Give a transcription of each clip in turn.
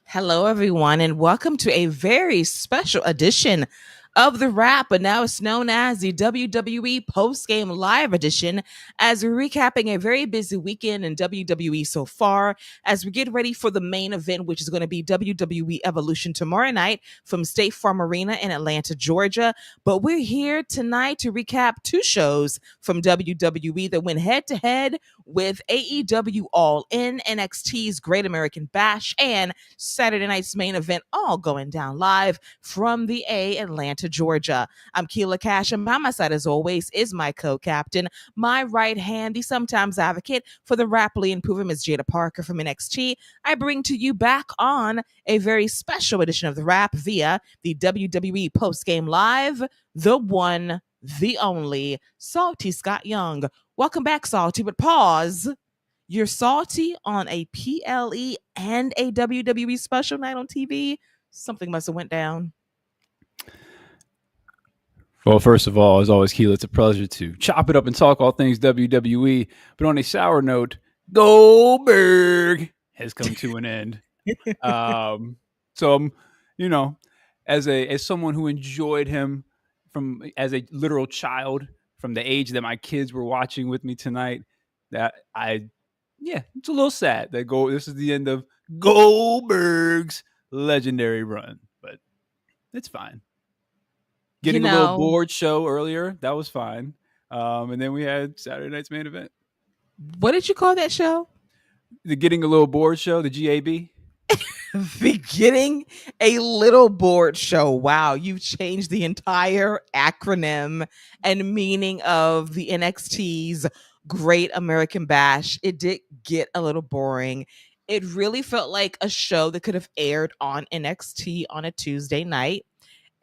Hello, everyone, and welcome to a very special edition of The Wrap, but now it's known as the WWE Post Game Live edition, as we're recapping a very busy weekend in WWE so far, as we get ready for the main event, which is going to be WWE Evolution tomorrow night from State Farm Arena in Atlanta, Georgia. But we're here tonight to recap two shows from WWE that went head to head with AEW All In, NXT's Great American Bash, and Saturday night's main event, all going down live from the Atlanta, Georgia. I'm Keila Cash, and by my side, as always, is my co-captain, my right hand, the sometimes advocate for the rapidly improving Ms. Jada Parker from NXT. I bring to you back on a very special edition of The Wrap via the WWE Post Game Live, the one, the only, Salty Scott Young. Welcome back, Salty, but pause. You're salty on a PLE and a WWE special night on TV? Something must have went down. Well, first of all, as always, Keila, it's a pleasure to chop it up and talk all things WWE. But on a sour note, Goldberg has come to an end. So, as someone who enjoyed him as a literal child from the age that my kids were watching with me tonight, it's a little sad that this is the end of Goldberg's legendary run, but it's fine. Getting a little bored show earlier, that was fine. And then we had Saturday night's main event. What did you call that show? The Getting a Little Bored show, the GAB. The Getting a Little Bored show. Wow, you've changed the entire acronym and meaning of the NXT's Great American Bash. It did get a little boring. It really felt like a show that could have aired on NXT on a Tuesday night.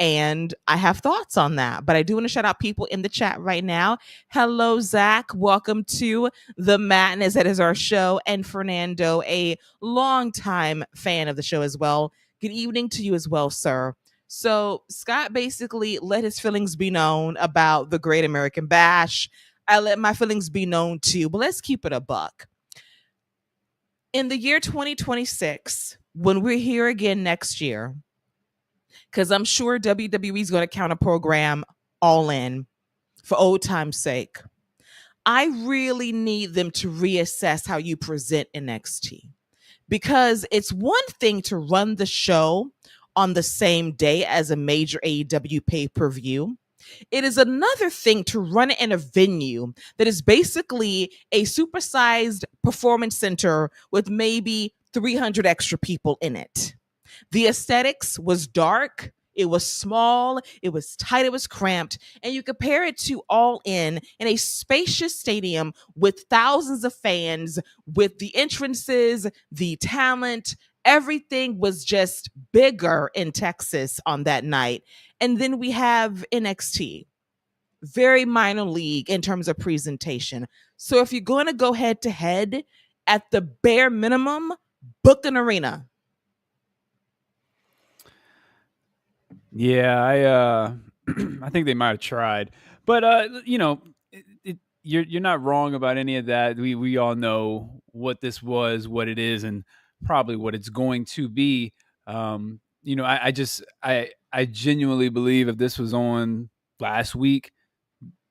And I have thoughts on that, but I do want to shout out people in the chat right now. Hello, Zach. Welcome to the Madness. That is our show. And Fernando, a longtime fan of the show as well. Good evening to you as well, sir. So Scott basically let his feelings be known about the Great American Bash. I let my feelings be known too, but let's keep it a buck. In the year 2026, when we're here again next year, because I'm sure WWE is going to counter program All In for old time's sake, I really need them to reassess how you present NXT. Because it's one thing to run the show on the same day as a major AEW pay-per-view. It is another thing to run it in a venue that is basically a supersized performance center with maybe 300 extra people in it. The aesthetics was dark, it was small, it was tight, it was cramped, and you compare it to All In a spacious stadium with thousands of fans, with the entrances, the talent, everything was just bigger in Texas on that night. And then we have NXT, very minor league in terms of presentation. So if you're going to go head to head, at the bare minimum, book an arena. Yeah, I think they might have tried, but you're not wrong about any of that. We all know what this was, what it is, and probably what it's going to be. I genuinely believe if this was on last week,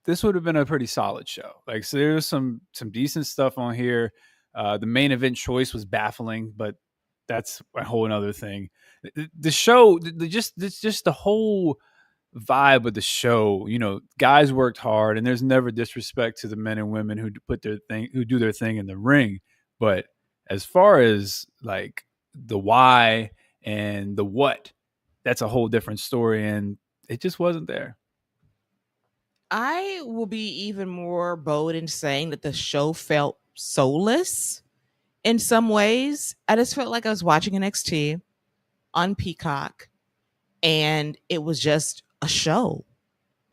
this would have been a pretty solid show. Like, so there's some decent stuff on here. The main event choice was baffling, but that's a whole another thing. The show, just the whole vibe of the show, guys worked hard, and there's never disrespect to the men and women who do their thing in the ring. But as far as like the why and the what, that's a whole different story, and it just wasn't there. I will be even more bold in saying that the show felt soulless in some ways. I just felt like I was watching NXT on Peacock, and it was just a show.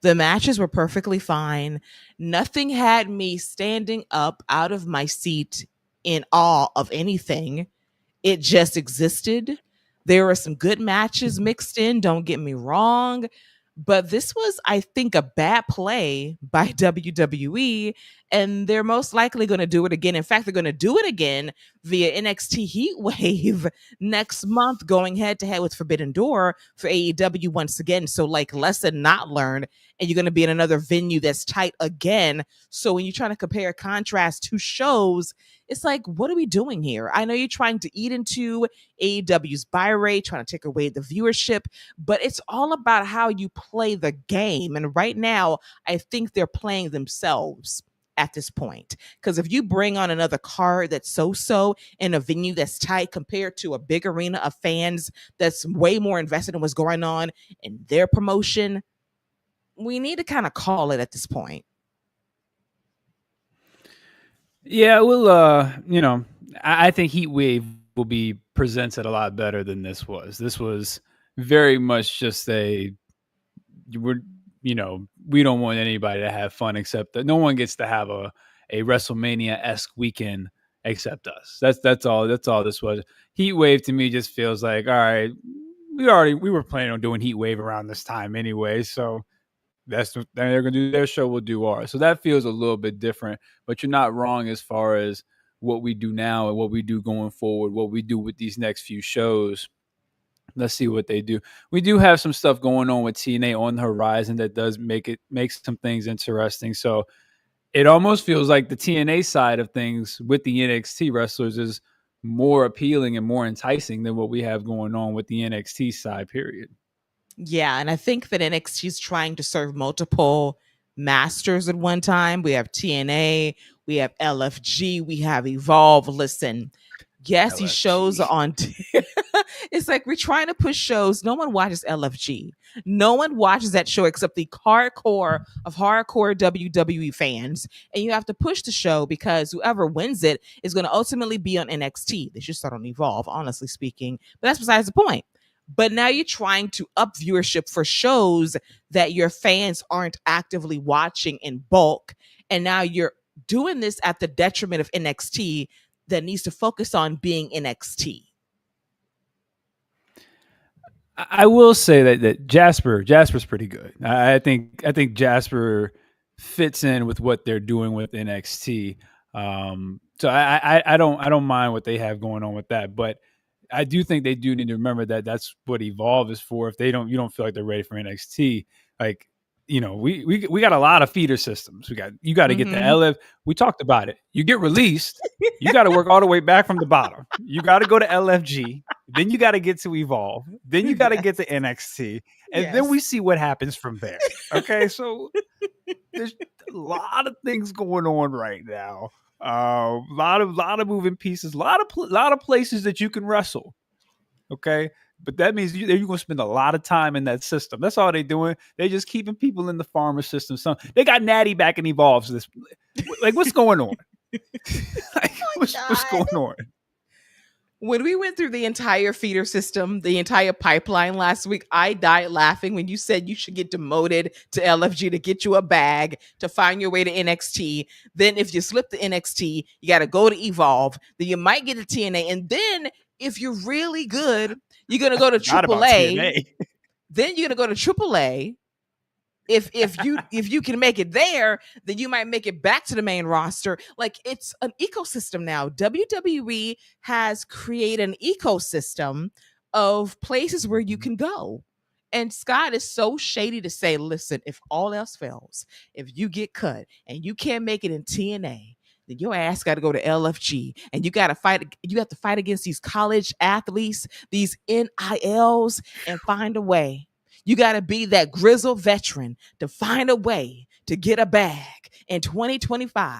The matches were perfectly fine. Nothing had me standing up out of my seat in awe of anything. It just existed. There were some good matches mixed in, don't get me wrong. But this was, I think, a bad play by WWE. and they're most likely going to do it again. In fact, they're going to do it again via NXT Heat Wave next month, going head to head with Forbidden Door for AEW once again. So, like, lesson not learned, and you're going to be in another venue that's tight again. So, when you're trying to compare contrast two shows, it's like, what are we doing here? I know you're trying to eat into AEW's buy rate, trying to take away the viewership, but it's all about how you play the game. And right now, I think they're playing themselves at this point. Because if you bring on another card that's so in a venue that's tight compared to a big arena of fans that's way more invested in what's going on in their promotion, we need to kind of call it at this point. Yeah, well, I think Heat Wave will be presented a lot better than this was. This was very much just we don't want anybody to have fun except that no one gets to have a WrestleMania-esque weekend except us. That's all this was. Heat Wave to me just feels like, all right, we were planning on doing Heat Wave around this time anyway, so they're gonna do their show, we'll do ours. So that feels a little bit different, but you're not wrong as far as what we do now and what we do going forward, what we do with these next few shows. Let's see what they do. We do have some stuff going on with TNA on the horizon that does make some things interesting. So it almost feels like the TNA side of things with the NXT wrestlers is more appealing and more enticing than what we have going on with the NXT side, period. Yeah, and I think that NXT is trying to serve multiple masters at one time. We have TNA, we have LFG, we have Evolve. Listen, yes, these shows are on. It's like we're trying to push shows. No one watches LFG. No one watches that show except the hardcore of hardcore WWE fans. And you have to push the show because whoever wins it is going to ultimately be on NXT. They should start on Evolve, honestly speaking. But that's besides the point. But now you're trying to up viewership for shows that your fans aren't actively watching in bulk. And now you're doing this at the detriment of NXT that needs to focus on being NXT. I will say that Jasper's pretty good. I think Jasper fits in with what they're doing with NXT. So I don't mind what they have going on with that, but I do think they do need to remember that that's what Evolve is for. If you don't feel like they're ready for NXT, like, we got a lot of feeder systems. You got to get the LF. We talked about it. You get released, you got to work all the way back from the bottom. You got to go to LFG, then you got to get to Evolve, then you got to get to NXT, and then we see what happens from there. Okay, so there's a lot of things going on right now. A lot of moving pieces, a lot of places that you can wrestle. Okay, but that means you're going to spend a lot of time in that system. That's all they're doing. They're just keeping people in the farmer system. So they got Natty back in Evolve. So what's going on? What's going on? When we went through the entire feeder system, the entire pipeline last week, I died laughing when you said you should get demoted to LFG to get you a bag to find your way to NXT. Then if you slip to NXT, you got to go to Evolve. Then you might get to TNA. And then if you're really good, you're going to go to AAA. Then you're going to go to AAA. If you can make it there, then you might make it back to the main roster. Like, it's an ecosystem now. WWE has created an ecosystem of places where you can go. And Scott is so shady to say, listen, if all else fails, if you get cut and you can't make it in TNA, then your ass got to go to LFG, and you got to fight. You have to fight against these college athletes, these NILs, and find a way. You got to be that grizzled veteran to find a way to get a bag in 2025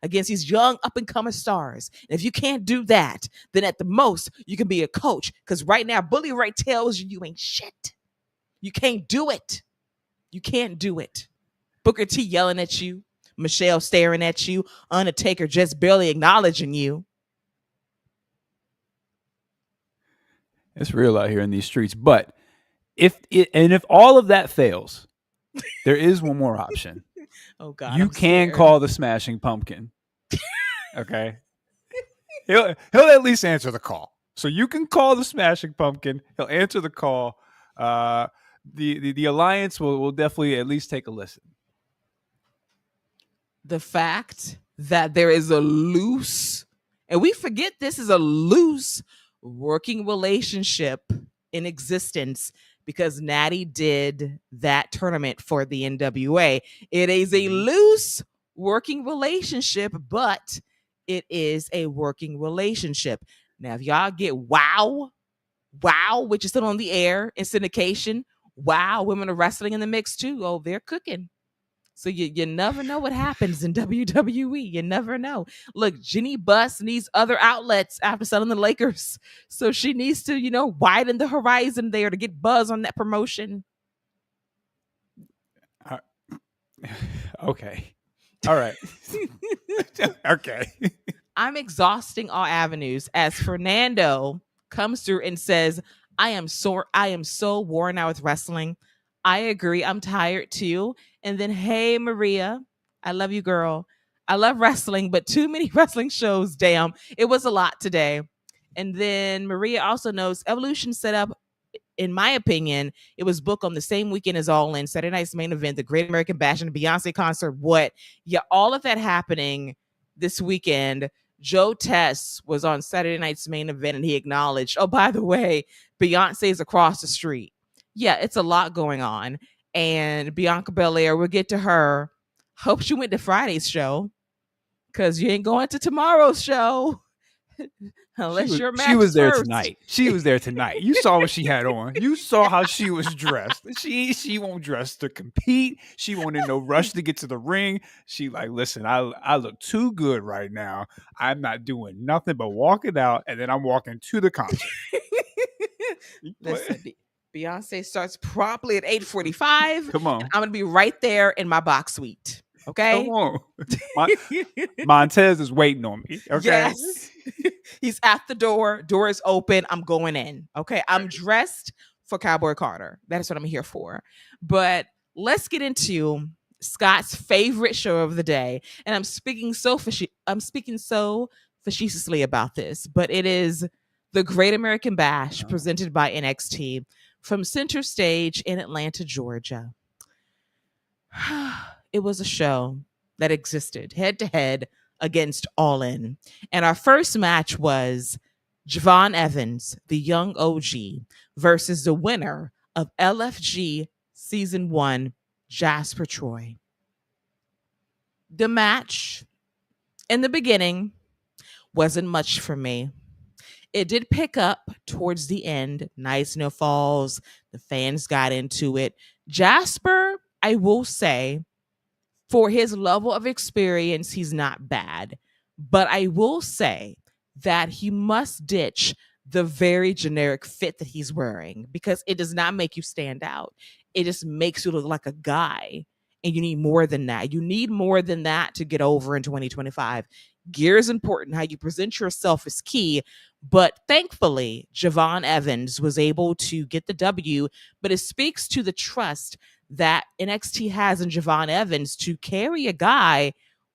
against these young up-and-coming stars. And if you can't do that, then at the most, you can be a coach. Because right now, Bully Ray tells you ain't shit. You can't do it. You can't do it. Booker T yelling at you. Michelle staring at you. Undertaker just barely acknowledging you. It's real out here in these streets. But if all of that fails, there is one more option. Oh God! You can call the Smashing Pumpkin. Okay, he'll at least answer the call. So you can call the Smashing Pumpkin. He'll answer the call. The Alliance will definitely at least take a listen. The fact that there is a loose, and we forget this is a loose working relationship in existence because Natty did that tournament for the NWA. It is a loose working relationship, but it is a working relationship. Now, if y'all get wow, which is still on the air in syndication, wow, women are wrestling in the mix too. Oh, they're cooking. So you never know what happens in WWE. You never know. Look, Jenny Buss needs other outlets after selling the Lakers. So she needs to, widen the horizon there to get buzz on that promotion. Okay. All right. Okay. I'm exhausting all avenues as Fernando comes through and says, I am so worn out with wrestling. I agree. I'm tired too. And then, hey, Maria, I love you, girl. I love wrestling, but too many wrestling shows. Damn. It was a lot today. And then Maria also knows Evolution set up, in my opinion, it was booked on the same weekend as All In, Saturday night's main event, the Great American Bash, and the Beyonce concert. What? Yeah, all of that happening this weekend. Joe Tess was on Saturday night's main event, and he acknowledged, oh, by the way, Beyonce's across the street. Yeah, it's a lot going on. And Bianca Belair, we'll get to her. Hope she went to Friday's show because you ain't going to tomorrow's show. Unless your match she was there first. tonight. She was there tonight. You saw what she had on. You saw how she was dressed. She won't dress to compete. She won't in no rush to get to the ring. She like, listen, I look too good right now. I'm not doing nothing but walking out, and then I'm walking to the concert. Listen, Beyonce starts promptly at 8:45. Come on. I'm gonna be right there in my box suite. Okay. Come on. Montez is waiting on me. Okay. Yes. He's at the door. Door is open. I'm going in. Okay. I'm dressed for Cowboy Carter. That is what I'm here for. But let's get into Scott's favorite show of the day. And I'm speaking so facetiously about this, but it is the Great American Bash presented by NXT from Center Stage in Atlanta, Georgia. It was a show that existed head to head against All In. And our first match was Javon Evans, the young OG, versus the winner of LFG Season 1, Jasper Troy. The match in the beginning wasn't much for me. It did pick up towards the end. Nice no falls. The fans got into it. Jasper, I will say, for his level of experience, he's not bad. But I will say that he must ditch the very generic fit that he's wearing because it does not make you stand out. It just makes you look like a guy. And you need more than that. You need more than that to get over in 2025. Gear is important. How you present yourself is key. But thankfully, Javon Evans was able to get the W. But it speaks to the trust that NXT has in Javon Evans to carry a guy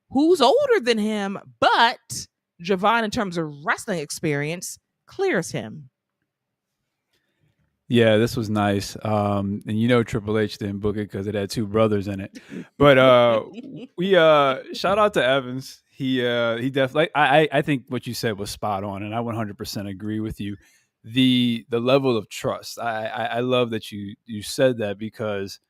who's older than him, but Javon, in terms of wrestling experience, clears him. Yeah, this was nice. And Triple H didn't book it because it had two brothers in it. But we shout out to Evans. He definitely, I think what you said was spot on, and I 100% agree with you. The level of trust. I love that you said that because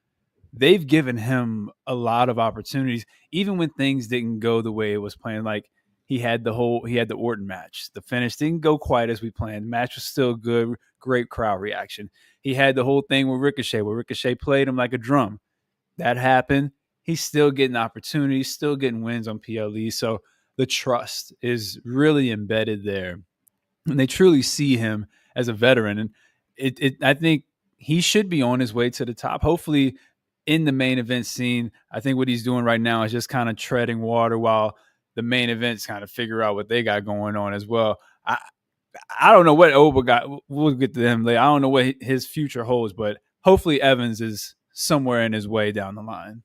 they've given him a lot of opportunities, even when things didn't go the way it was planned. Like he had the Orton match. The finish didn't go quite as we planned. The match was still good, great crowd reaction. He had the whole thing with Ricochet, where Ricochet played him like a drum. That happened. He's still getting opportunities, still getting wins on PLE. So the trust is really embedded there. And they truly see him as a veteran. And I think he should be on his way to the top. Hopefully, in the main event scene, I think what he's doing right now is just kind of treading water while the main events kind of figure out what they got going on as well. I don't know what Oba got. We'll get to him later. I don't know what his future holds, but hopefully Evans is somewhere in his way down the line.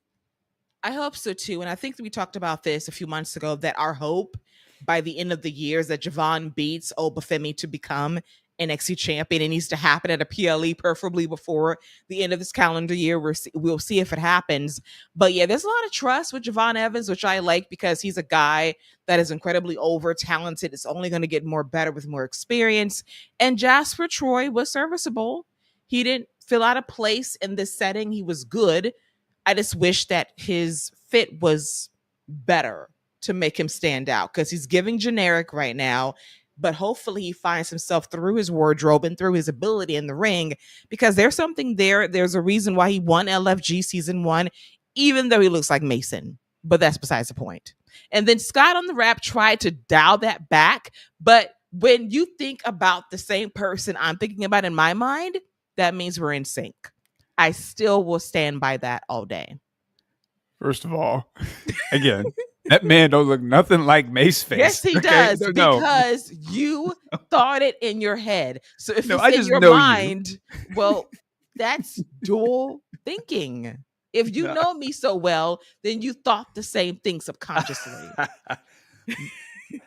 I hope so too. And I think that we talked about this a few months ago, that our hope by the end of the year is that Javon beats Oba Femi to become NXT champion. It needs to happen at a PLE, preferably before the end of this calendar year. We'll see if it happens. But yeah, there's a lot of trust with Javon Evans, which I like because he's a guy that is incredibly over talented. It's only going to get more better with more experience. And Jasper Troy was serviceable. He didn't feel out of place in this setting. He was good. I just wish that his fit was better to make him stand out, because he's giving generic right now. But hopefully he finds himself through his wardrobe and through his ability in the ring, because there's something there. There's a reason why he won LFG season 1, even though he looks like Mason. But that's besides the point. And then Scott on the Wrap tried to dial that back. But when you think about the same person I'm thinking about in my mind, that means we're in sync. I still will stand by that all day. First of all, again, that man don't look nothing like Mace face. Yes, he does, because you thought it in your head. So if it's in your mind, well, that's dual thinking. If you know me so well, then you thought the same thing subconsciously.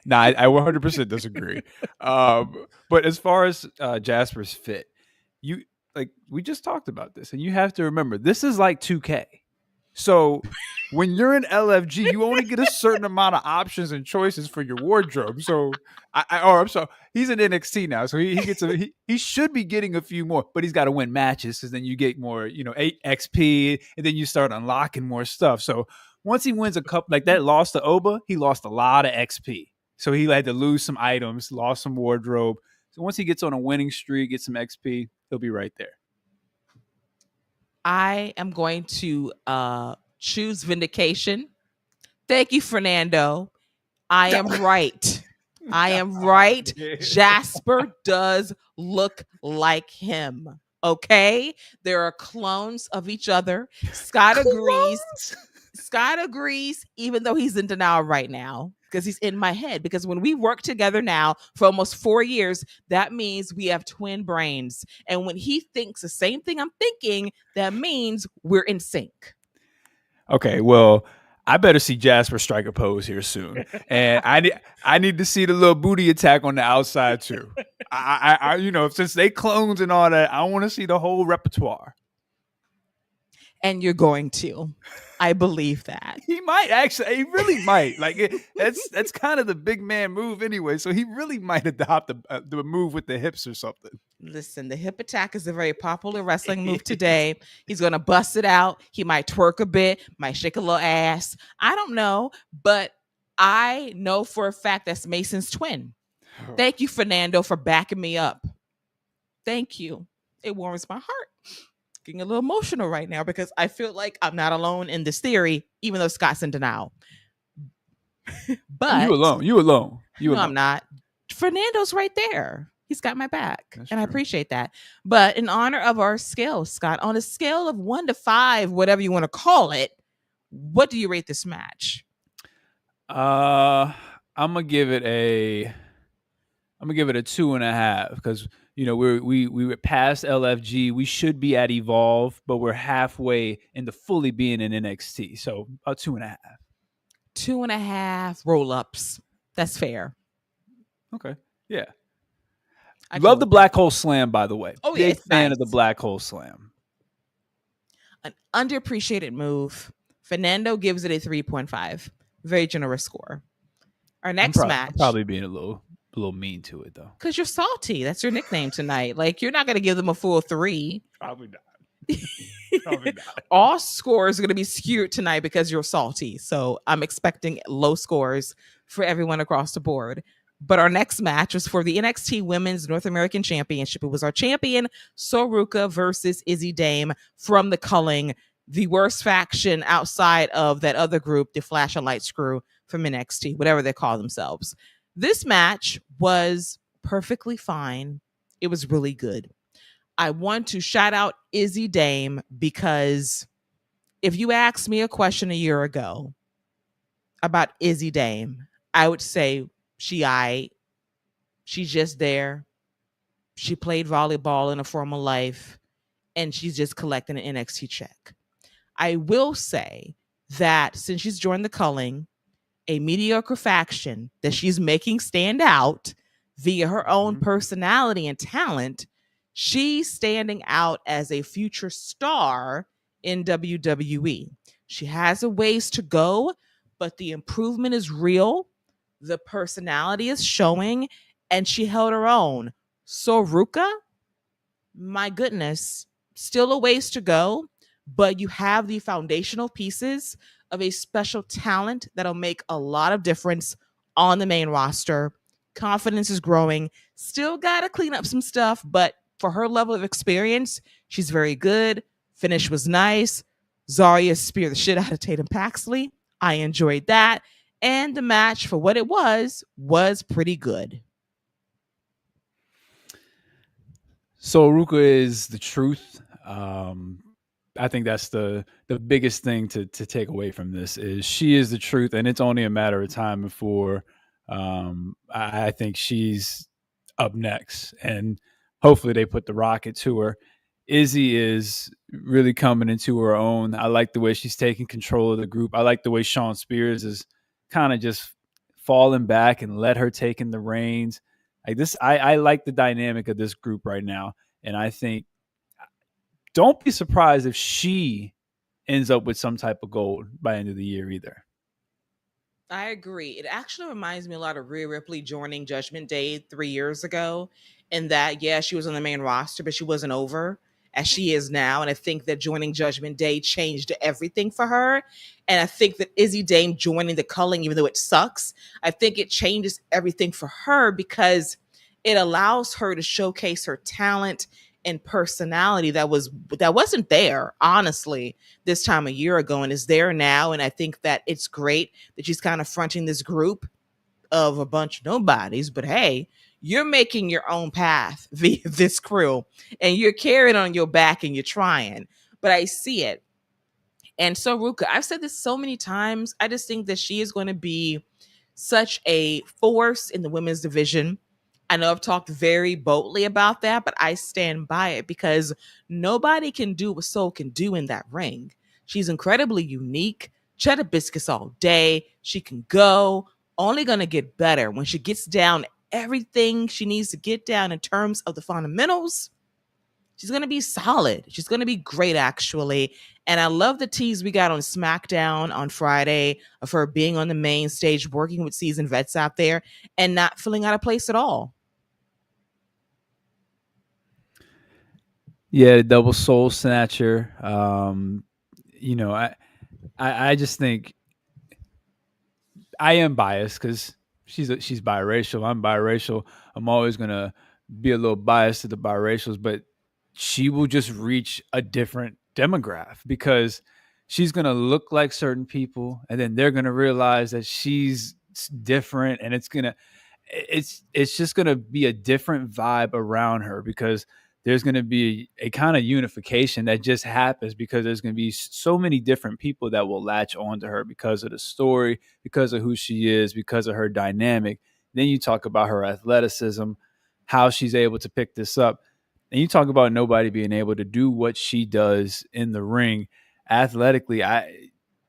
No, I 100% disagree. But as far as Jasper's fit, we just talked about this, and you have to remember, this is like 2K. So when you're in LFG, you only get a certain amount of options and choices for your wardrobe. So I'm sorry, he's in NXT now, so he gets he should be getting a few more, but he's got to win matches, because then you get more, 8 XP, and then you start unlocking more stuff. So once he wins a couple, like that loss to Oba, he lost a lot of XP. So he had to lose some items, lost some wardrobe. So once he gets on a winning streak, gets some XP, he'll be right there. I am going to choose vindication. Thank you, Fernando. I am right. I am right. Jasper does look like him. Okay? There are clones of each other. Scott agrees. Scott agrees, even though he's in denial right now, because he's in my head. Because when we work together now for almost 4 years, that means we have twin brains. And when he thinks the same thing I'm thinking, that means we're in sync. Okay, well, I better see Jasper strike a pose here soon. And I need to see the little booty attack on the outside too. I since they clones and all that, I want to see the whole repertoire. And you're going to. I believe that. He might actually. He really might. Like that's kind of the big man move anyway. So he really might adopt the move with the hips or something. Listen, the hip attack is a very popular wrestling move today. He's going to bust it out. He might twerk a bit, might shake a little ass. I don't know, but I know for a fact that's Mason's twin. Thank you, Fernando, for backing me up. Thank you. It warms my heart. Getting a little emotional right now because I feel like I'm not alone in this theory, even though Scott's in denial. But you alone. No, I'm not. Fernando's right there. He's got my back. That's and true. I appreciate that. But in honor of our scale, Scott, on a scale of 1 to 5, whatever you want to call it, what do you rate this match? I'm gonna give it a 2.5, because we were past LFG. We should be at Evolve, but we're halfway into fully being in NXT. So about 2.5. 2.5 roll-ups. That's fair. Okay. Yeah. I love the Black Hole Slam, by the way. Oh, yeah. Big fan of the Black Hole Slam. An underappreciated move. Fernando gives it a 3.5. Very generous score. Our next match. I'm probably being a little mean to it, though. Because you're salty. That's your nickname tonight. Like, you're not going to give them a full 3. Probably not. Probably not. All scores are going to be skewed tonight because you're salty. So I'm expecting low scores for everyone across the board. But our next match was for the NXT Women's North American Championship. It was our champion, Ruca, versus Izzi Dame from the Culling, the worst faction outside of that other group, the Flash and Light Screw from NXT, whatever they call themselves. This match was perfectly fine. It was really good. I want to shout out Izzi Dame because if you asked me a question a year ago about Izzi Dame, I would say she's just there. She played volleyball in a formal life, and she's just collecting an NXT check. I will say that since she's joined the Culling, a mediocre faction that she's making stand out, via her own personality and talent, she's standing out as a future star in WWE. She has a ways to go, but the improvement is real. The personality is showing, and she held her own. So, Ruca, my goodness, still a ways to go, but you have the foundational pieces of a special talent that'll make a lot of difference on the main roster. Confidence is growing. Still got to clean up some stuff, but for her level of experience, she's very good. Finish was nice. Zarya speared the shit out of Tatum Paxley. I enjoyed that. And the match, for what it was pretty good. So Ruca is the truth. I think that's the biggest thing to take away from this is she is the truth, and it's only a matter of time before I think she's up next, and hopefully they put the rocket to her. Izzi is really coming into her own. I like the way she's taking control of the group. I like the way Shawn Spears is kind of just falling back and let her take in the reins. Like this, I like the dynamic of this group right now, and I think don't be surprised if she ends up with some type of gold by end of the year either. I agree. It actually reminds me a lot of Rhea Ripley joining Judgment Day 3 years ago, in that, yeah, she was on the main roster, but she wasn't over as she is now. And I think that joining Judgment Day changed everything for her. And I think that Izzi Dame joining the culling, even though it sucks, I think it changes everything for her because it allows her to showcase her talent and personality that wasn't there, honestly, this time a year ago, and is there now. And I think that it's great that she's kind of fronting this group of a bunch of nobodies, but hey, you're making your own path via this crew, and you're carrying on your back and you're trying. But I see it. And so Ruca, I've said this so many times. I just think that she is going to be such a force in the women's division. I know I've talked very boldly about that, but I stand by it because nobody can do what Soul can do in that ring. She's incredibly unique. Cheddar biscuits all day. She can go. Only going to get better when she gets down everything she needs to get down in terms of the fundamentals. She's going to be solid. She's going to be great, actually. And I love the tease we got on SmackDown on Friday of her being on the main stage, working with seasoned vets out there and not feeling out of place at all. Yeah, double soul snatcher. I just think I am biased because she's biracial. I'm biracial. I'm always gonna be a little biased to the biracials, but she will just reach a different demographic because she's gonna look like certain people, and then they're gonna realize that she's different, and it's just gonna be a different vibe around her because there's going to be a kind of unification that just happens because there's going to be so many different people that will latch onto her because of the story, because of who she is, because of her dynamic. Then you talk about her athleticism, how she's able to pick this up. And you talk about nobody being able to do what she does in the ring athletically.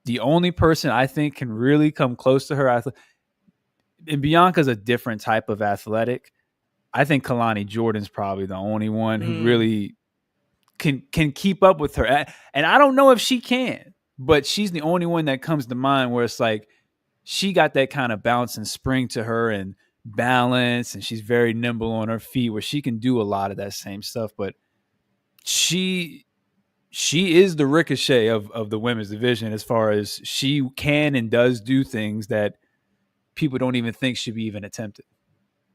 The only person I think can really come close to her, and Bianca's a different type of athletic. I think Kalani Jordan's probably the only one who really can keep up with her. And I don't know if she can, but she's the only one that comes to mind where it's like she got that kind of bounce and spring to her and balance, and she's very nimble on her feet where she can do a lot of that same stuff. But she is the Ricochet of the women's division as far as she can and does do things that people don't even think should be even attempted.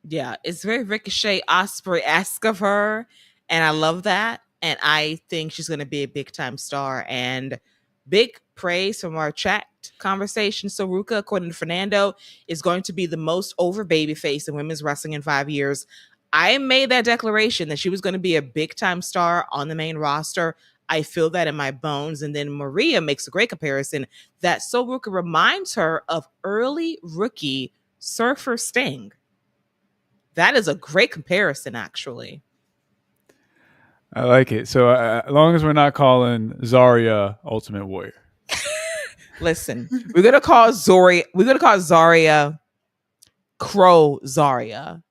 Yeah, it's very Ricochet Osprey-esque of her, and I love that. And I think she's going to be a big-time star. And big praise from our chat conversation. So Ruca, according to Fernando, is going to be the most over babyface in women's wrestling in 5 years. I made that declaration that she was going to be a big-time star on the main roster. I feel that in my bones. And then Maria makes a great comparison that So Ruca reminds her of early rookie Surfer Sting. That is a great comparison, actually. I like it. So as long as we're not calling Zarya Ultimate Warrior. Listen, we're gonna call Zarya Crow Zarya.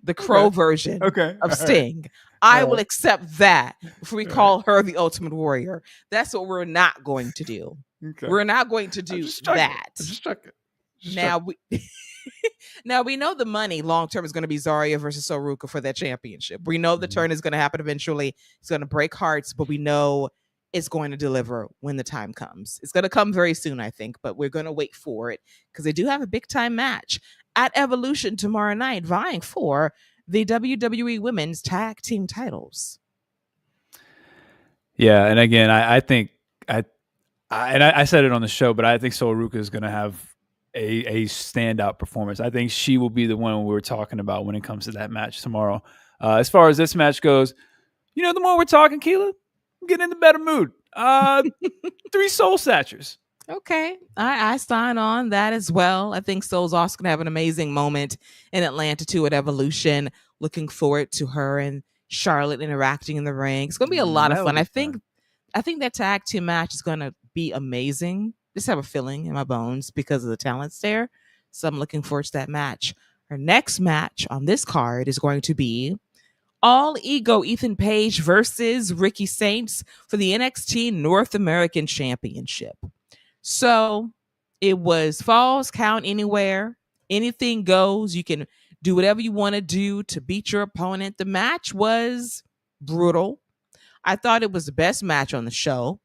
the Crow version of Sting. I will accept that before we call her the Ultimate Warrior. That's what we're not going to do. Okay. We're not going to do that. Just check it. Now we know the money long term is going to be Zarya versus Ruca for that championship. We know the turn is going to happen eventually. It's going to break hearts, but we know it's going to deliver when the time comes. It's going to come very soon, I think, but we're going to wait for it because they do have a big time match at Evolution tomorrow night, vying for the WWE Women's Tag Team titles. Yeah, and again, I think I said it on the show, but I think Ruca is going to have a standout performance. I think she will be the one we're talking about when it comes to that match tomorrow. As far as this match goes, the more we're talking, Keila, I'm getting in the better mood. 3 Soul Snatchers. Okay, I sign on that as well. I think Soul's also going to have an amazing moment in Atlanta too at Evolution. Looking forward to her and Charlotte interacting in the ring. It's going to be a lot of fun. I think that tag team match is going to be amazing. Just have a feeling in my bones because of the talents there. So I'm looking forward to that match. Our next match on this card is going to be All Ego Ethan Page versus Ricky Saints for the NXT North American Championship. So it was falls count anywhere. Anything goes. You can do whatever you want to do to beat your opponent. The match was brutal. I thought it was the best match on the show.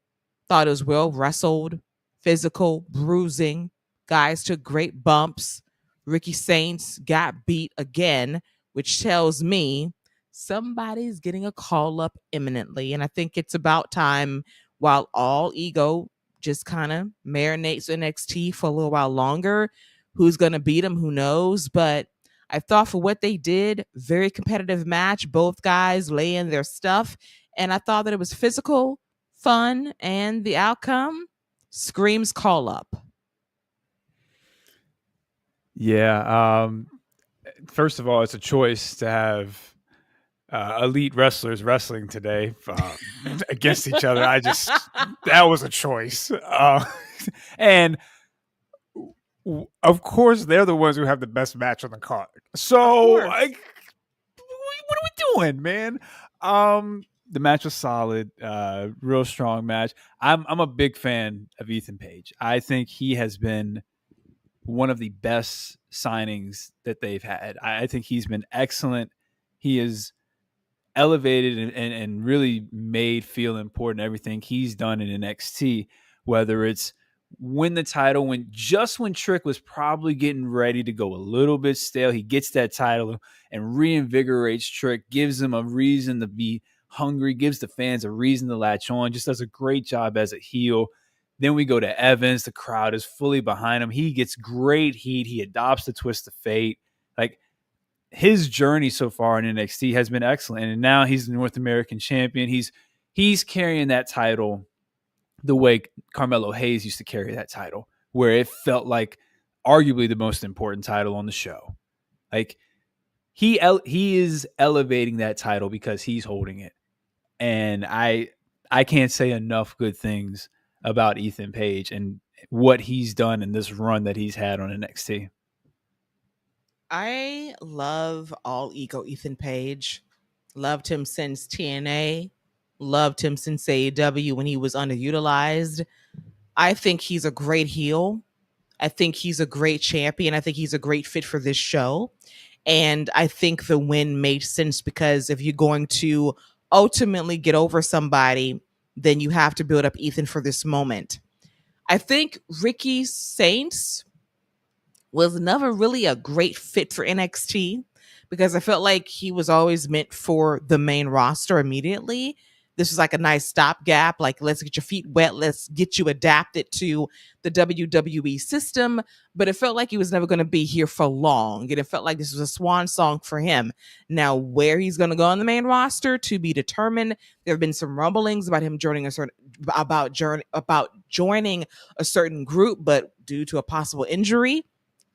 Thought it was well wrestled, physical, bruising. Guys took great bumps. Ricky Saints got beat again, which tells me somebody's getting a call up imminently. And I think it's about time, while All Ego just kind of marinates NXT for a little while longer. Who's going to beat them? Who knows? But I thought for what they did, very competitive match. Both guys lay in their stuff. And I thought that it was physical, fun, and the outcome screams call up. Yeah. First of all, it's a choice to have elite wrestlers wrestling today against each other. That was a choice. And of course, they're the ones who have the best match on the card. So, what are we doing, man? The match was solid, real strong match. I'm a big fan of Ethan Page. I think he has been one of the best signings that they've had. I think he's been excellent. He is elevated and really made feel important everything he's done in NXT, whether it's win the title when Trick was probably getting ready to go a little bit stale. He gets that title and reinvigorates Trick, gives him a reason to be hungry, gives the fans a reason to latch on, just does a great job as a heel. Then we go to Evans. The crowd is fully behind him. He gets great heat. He adopts the twist of fate. Like, his journey so far in NXT has been excellent. And now he's the North American champion. He's carrying that title the way Carmelo Hayes used to carry that title, where it felt like arguably the most important title on the show. Like, he is elevating that title because he's holding it. And I can't say enough good things about Ethan Page and what he's done in this run that he's had on NXT. I love All Ego Ethan Page. Loved him since TNA. Loved him since AEW when he was underutilized. I think he's a great heel. I think he's a great champion. I think he's a great fit for this show. And I think the win made sense because if you're going to ultimately get over somebody, then you have to build up Ethan for this moment. I think Ricky Saints was never really a great fit for NXT because I felt like he was always meant for the main roster immediately. This was like a nice stopgap. Like, let's get your feet wet. Let's get you adapted to the WWE system. But it felt like he was never going to be here for long. And it felt like this was a swan song for him. Now, where he's going to go on the main roster to be determined. There have been some rumblings about him joining joining a certain group, but due to a possible injury,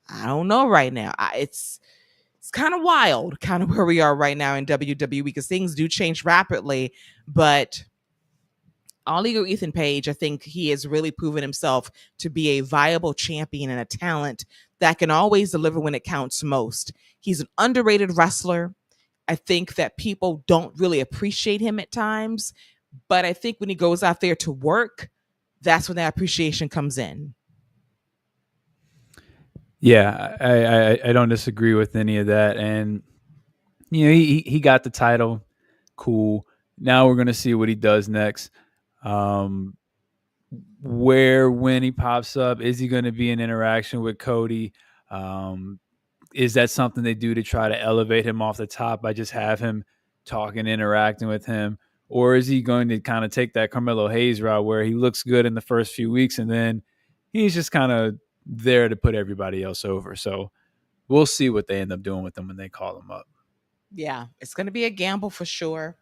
I don't know right now. It's kind of wild, kind of where we are right now in WWE because things do change rapidly. But All Ego Ethan Page, I think he has really proven himself to be a viable champion and a talent that can always deliver when it counts most. He's an underrated wrestler. I think that people don't really appreciate him at times, but I think when he goes out there to work, that's when that appreciation comes in. Yeah, I don't disagree with any of that. And, he got the title. Cool. Now we're going to see what he does next. When he pops up, is he going to be in interaction with Cody? Is that something they do to try to elevate him off the top by just have him talking, interacting with him? Or is he going to kind of take that Carmelo Hayes route where he looks good in the first few weeks and then he's just kind of there to put everybody else over? So we'll see what they end up doing with him when they call him up. Yeah, it's going to be a gamble for sure.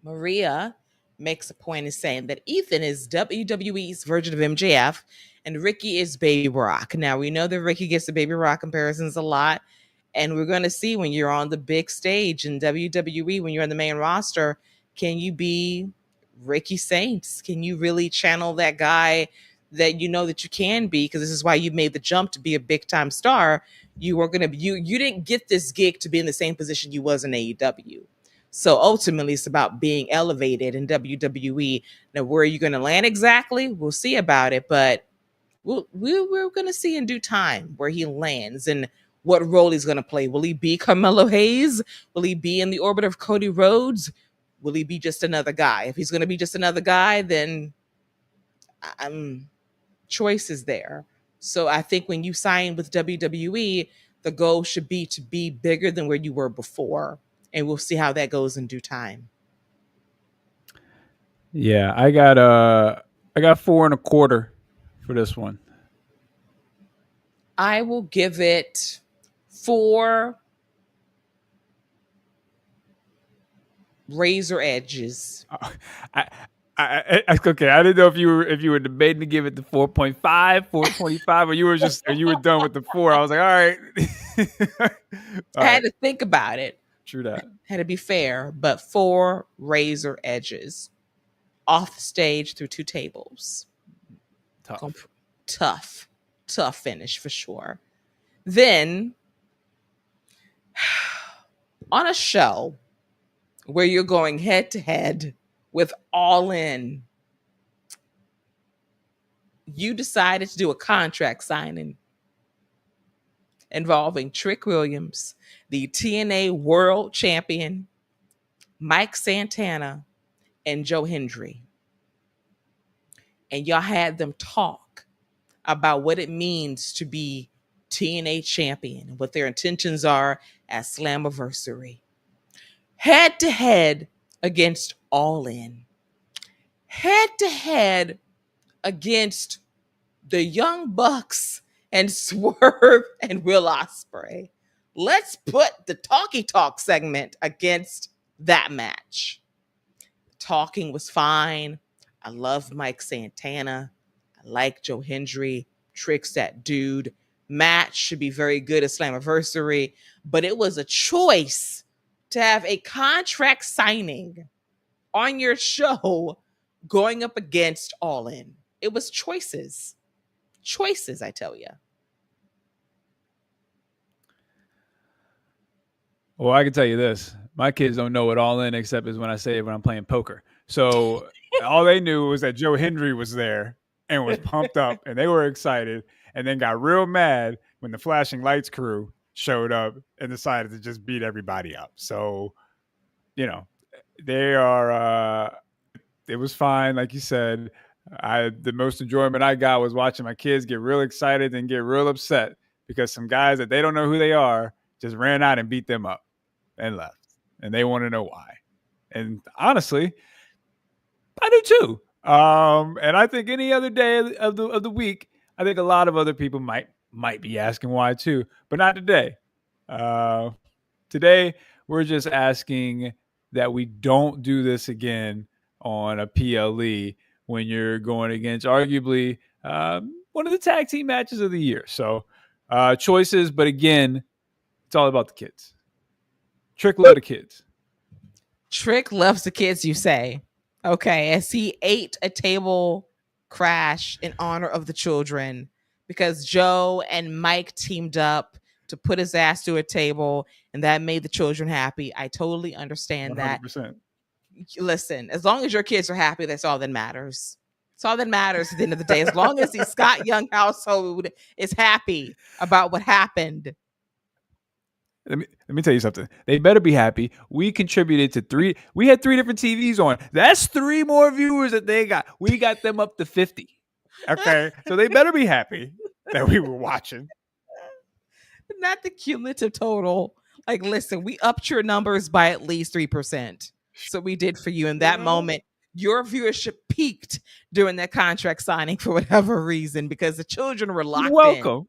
Maria makes a point of saying that Ethan is WWE's version of MJF and Ricky is Baby Rock. Now, we know that Ricky gets the Baby Rock comparisons a lot, and we're going to see when you're on the big stage in WWE, when you're on the main roster, can you be Ricky Saints? Can you really channel that guy that you know that you can be? Because this is why you made the jump to be a big time star. You were going to you didn't get this gig to be in the same position you was in AEW. So ultimately, it's about being elevated in WWE. Now, where are you going to land exactly? We'll see about it, but we're going to see in due time where he lands and what role he's going to play. Will he be Carmelo Hayes? Will he be in the orbit of Cody Rhodes? Will he be just another guy? If he's going to be just another guy, then choice is there. So I think when you sign with WWE, the goal should be to be bigger than where you were before. And we'll see how that goes in due time. Yeah, I got 4.25 for this one. I will give it 4 razor edges. Okay, I didn't know if you were debating to give it the 4.5, 4.25, or you were done with the 4. I was like, all right. I had to think about it. True that. Had to be fair, but 4 razor edges off the stage through 2 tables. Tough finish for sure. Then on a show where you're going head to head with All In, you decided to do a contract signing involving Trick Williams, the TNA World Champion, Mike Santana, and Joe Hendry. And y'all had them talk about what it means to be TNA champion and what their intentions are at Slammiversary. Head to head against All In. Head to head against the Young Bucks and Swerve and Will Ospreay. Let's put the Talkie Talk segment against that match. Talking was fine. I love Mike Santana. I like Joe Hendry. Trick's that dude. Match should be very good at Slammiversary, but it was a choice to have a contract signing on your show going up against All In. It was choices. Choices, I tell you. Well, I can tell you this. My kids don't know what All In except is when I say it when I'm playing poker. So all they knew was that Joe Hendry was there and was pumped up and they were excited and then got real mad when the Flashing Lights crew showed up and decided to just beat everybody up. So, they are it was fine, like you said. The most enjoyment I got was watching my kids get real excited and get real upset because some guys that they don't know who they are just ran out and beat them up and left. And they want to know why. And honestly, I do too. And I think any other day of the week, I think a lot of other people might be asking why too, but not today. Today, we're just asking that we don't do this again on a PLE when you're going against arguably one of the tag team matches of the year. So choices, but again, it's all about the kids. Trick loves the kids. Trick loves the kids, you say. Okay, as he ate a table crash in honor of the children because Joe and Mike teamed up to put his ass to a table and that made the children happy. I totally understand that. 100%. Listen, as long as your kids are happy, that's all that matters. It's all that matters at the end of the day. As long as the Scott Young household is happy about what happened. Let me tell you something. They better be happy. We contributed to 3. We had 3 different TVs on. That's 3 more viewers that they got. We got them up to 50. Okay, so they better be happy that we were watching. Not the cumulative total. Like, listen, we upped your numbers by at least 3%. So we did for you in that moment. Your viewership peaked during that contract signing for whatever reason because the children were locked in.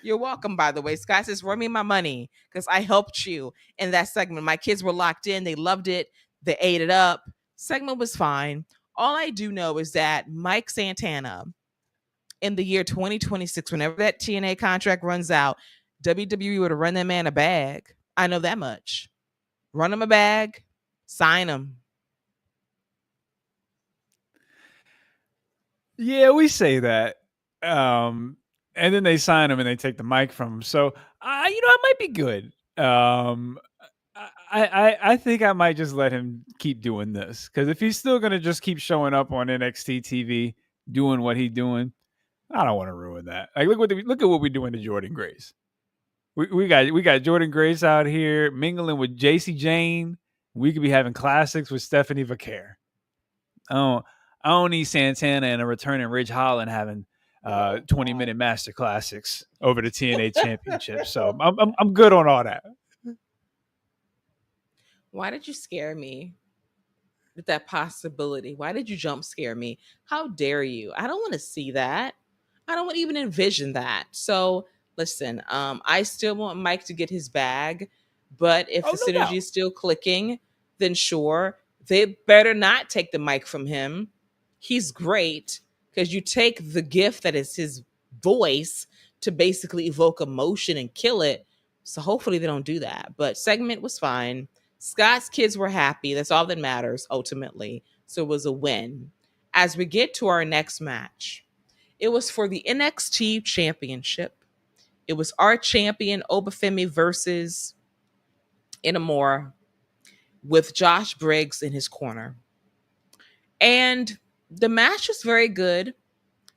You're welcome, by the way. Scott says, run me my money because I helped you in that segment. My kids were locked in. They loved it. They ate it up. Segment was fine. All I do know is that Mike Santana, in the year 2026, whenever that TNA contract runs out, WWE would have run that man a bag. I know that much. Run him a bag, sign him. Yeah, we say that. And then they sign him and they take the mic from him. So, it might be good. I think I might just let him keep doing this because if he's still going to just keep showing up on NXT TV doing what he's doing, I don't want to ruin that. Like, look at what we're doing to Jordynne Grace. We got Jordynne Grace out here mingling with JC Jane. We could be having classics with Stephanie Vaquer. I don't need Santana and a returning Ridge Holland having 20-minute master classics over the TNA Championship. So I'm good on all that. Why did you scare me with that possibility? Why did you jump scare me? How dare you? I don't want to see that. I don't want to even envision that. So listen, I still want Mike to get his bag, but if the synergy is still clicking, then sure. They better not take the mic from him. He's great because you take the gift that is his voice to basically evoke emotion and kill it. So hopefully they don't do that. But segment was fine. Scott's kids were happy. That's all that matters ultimately. So it was a win. As we get to our next match, it was for the NXT Championship. It was our champion Femi versus Inamura with Josh Briggs in his corner. And the match was very good.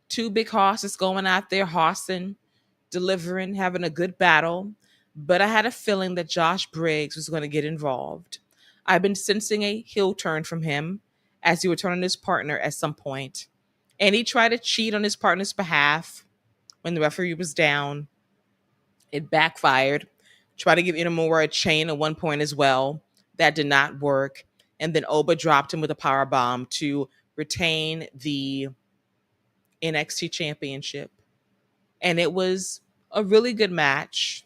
2 big horses going out there, horsing, delivering, having a good battle. But I had a feeling that Josh Briggs was going to get involved. I've been sensing a heel turn from him as he would turn on his partner at some point. And he tried to cheat on his partner's behalf when the referee was down. It backfired. Tried to give Inamura a chain at one point as well. That did not work. And then Oba dropped him with a power bomb to retain the NXT Championship. And it was a really good match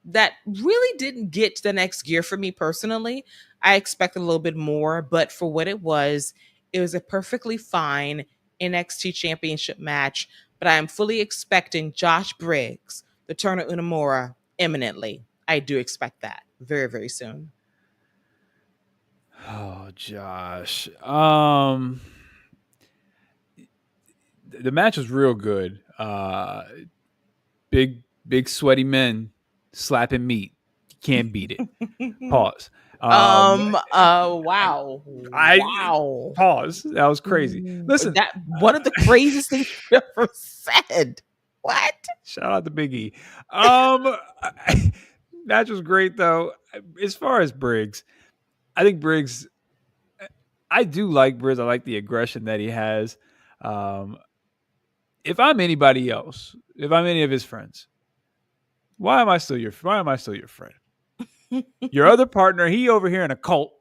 that really didn't get to the next gear for me personally. I expected a little bit more, but for what it was a perfectly fine NXT Championship match. But I am fully expecting Josh Briggs, the turn of Inamura, imminently. I do expect that very, very soon. Oh, Josh. The match was real good. Big sweaty men slapping meat. You can't beat it. Pause. Wow. Wow. Pause. That was crazy. Listen, that one of the craziest things you ever said. What? Shout out to Big E. Match was great though. As far as Briggs, I think Briggs. I do like Briggs. I like the aggression that he has. If I'm anybody else, if I'm any of his friends, why am I still your friend? Your other partner, he over here in a cult.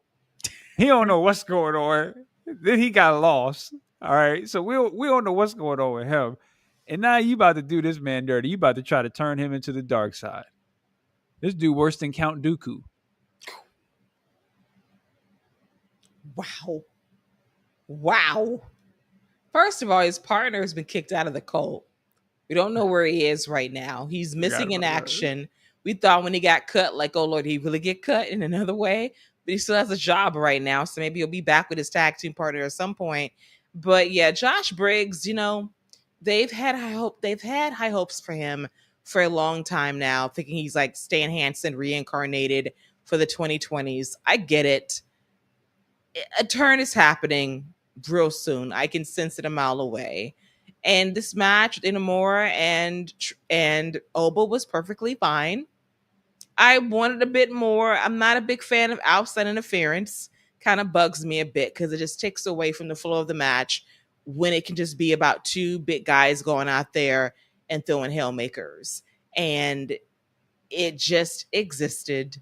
He don't know what's going on. Then he got lost. All right. So we don't know what's going on with him. And now you about to do this man dirty. You about to try to turn him into the dark side. This dude worse than Count Dooku. Wow. First of all, his partner has been kicked out of the cult. We don't know where he is right now. He's missing in action. We thought when he got cut, like, oh Lord, he really get cut in another way. but he still has a job right now, so maybe he'll be back with his tag team partner at some point. But yeah, Josh Briggs, they've had high hopes for him for a long time now, thinking he's like Stan Hansen reincarnated for the 2020s. I get it. A turn is happening real soon. I can sense it a mile away. And this match with Inamura and Oba was perfectly fine. I wanted a bit more. I'm not a big fan of outside interference. Kind of bugs me a bit because it just takes away from the flow of the match when it can just be about two big guys going out there and throwing haymakers. And it just existed.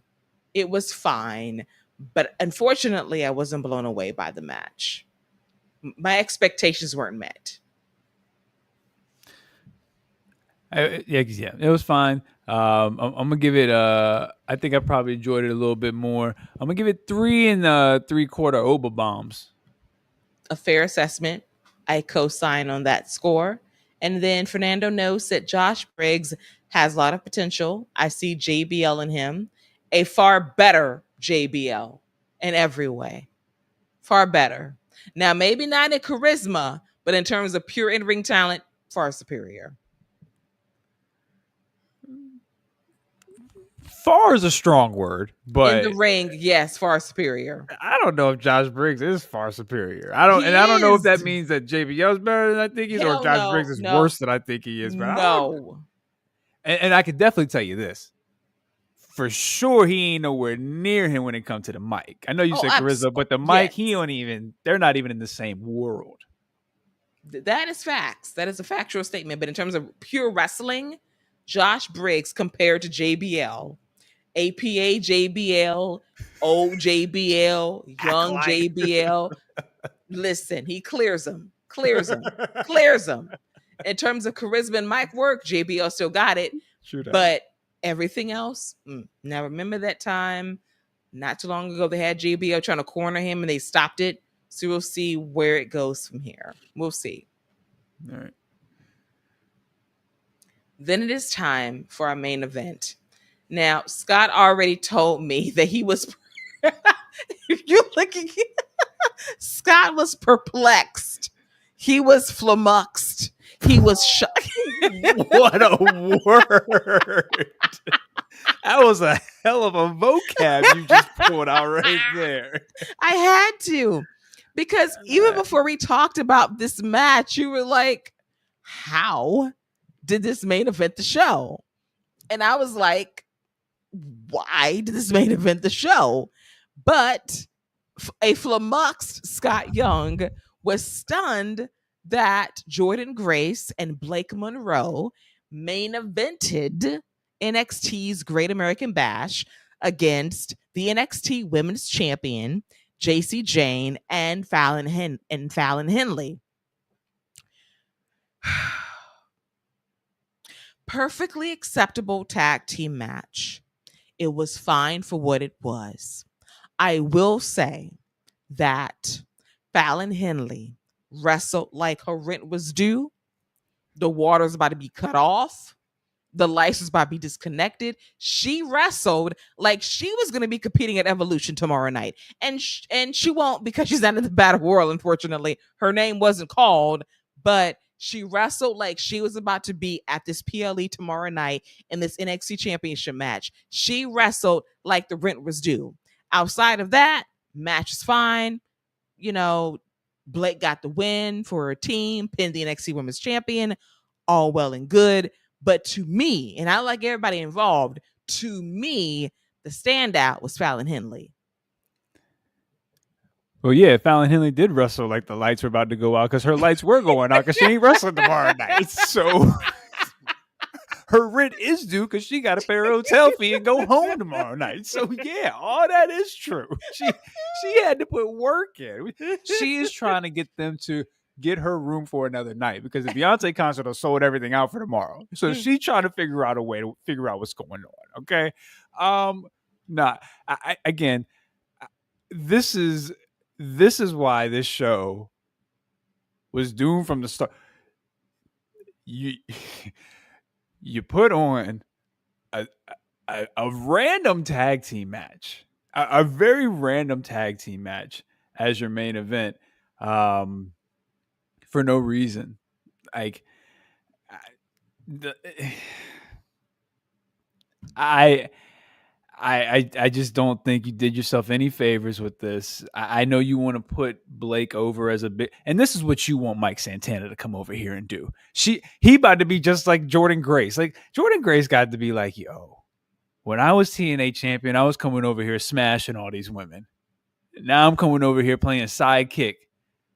It was fine. But unfortunately, I wasn't blown away by the match. My expectations weren't met. Yeah, it was fine. I'm gonna give it. I think I probably enjoyed it a little bit more. I'm gonna give it 3 3/4 Oba bombs. A fair assessment. I co-sign on that score. And then Fernando notes that Josh Briggs has a lot of potential. I see JBL in him, a far better JBL in every way. Far better. Now, maybe not in charisma, but in terms of pure in-ring talent, far superior. Far is a strong word, but in the ring, yes, far superior. I don't know if Josh Briggs is far superior. I don't know if that means that JBL is better than I think he is, or Josh Briggs is worse than I think he is. But no. And I can definitely tell you this. For sure, he ain't nowhere near him when it comes to the mic. I know you said charisma, but the mic, they're not even in the same world. That is facts. That is a factual statement. But in terms of pure wrestling, Josh Briggs compared to JBL, APA JBL, old JBL, young JBL. Listen, he clears them. In terms of charisma and mic work, JBL still got it. But everything else, now remember that time not too long ago they had JBL trying to corner him and they stopped it. So we'll see where it goes from here. We'll see. All right. Then it is time for our main event. Now, Scott already told me that he was you're looking Scott was perplexed. He was flummoxed. He was shocked. What a word. That was a hell of a vocab you just pulled out right there. I had to. Because even before we talked about this match, you were like, how did this main event the show? And I was like, why did this main event the show? But a flummoxed Scott Young was stunned that Jordynne Grace and Blake Monroe main evented NXT's Great American Bash against the NXT Women's Champion, JC Jane, and Fallon Henley. Perfectly acceptable tag team match. It was fine for what it was. I will say that Fallon Henley wrestled like her rent was due. The water's about to be cut off. The lights was about to be disconnected. She wrestled like she was going to be competing at Evolution tomorrow night. And she won't because she's not in the Battle Royal, unfortunately. Her name wasn't called, but she wrestled like she was about to be at this PLE tomorrow night in this NXT Championship match. She wrestled like the rent was due. Outside of that, match is fine. Blake got the win for her team, pinned the NXT Women's Champion. All well and good. But to me, and I like everybody involved, to me, the standout was Fallon Henley. Well, yeah, Fallon Henley did wrestle like the lights were about to go out because her lights were going out because she ain't wrestling tomorrow night. So her rent is due because she got to pay her hotel fee and go home tomorrow night. So yeah, all that is true. She had to put work in. She is trying to get them to get her room for another night because the Beyonce concert will sold everything out for tomorrow. So she's trying to figure out a way to figure out what's going on. Okay. Again, this is why this show was doomed from the start. You put on a random tag team match a very random tag team match as your main event, for no reason. Like, the, I I just don't think you did yourself any favors with this. I know you want to put Blake over as a bit, and this is what you want Mike Santana to come over here and do. He about to be just like Jordynne Grace. Like Jordynne Grace got to be like, yo, when I was TNA champion, I was coming over here smashing all these women. Now I'm coming over here playing a sidekick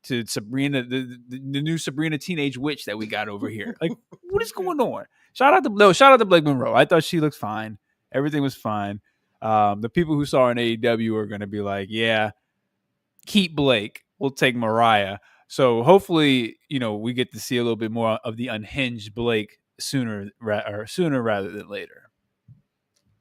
to Sabrina, the new Sabrina Teenage Witch that we got over here. Like, what is going on? Shout out to Blake Monroe. I thought she looked fine. Everything was fine. The people who saw in AEW are going to be like, yeah, keep Blake. We'll take Mariah. So hopefully, we get to see a little bit more of the unhinged Blake sooner rather than later.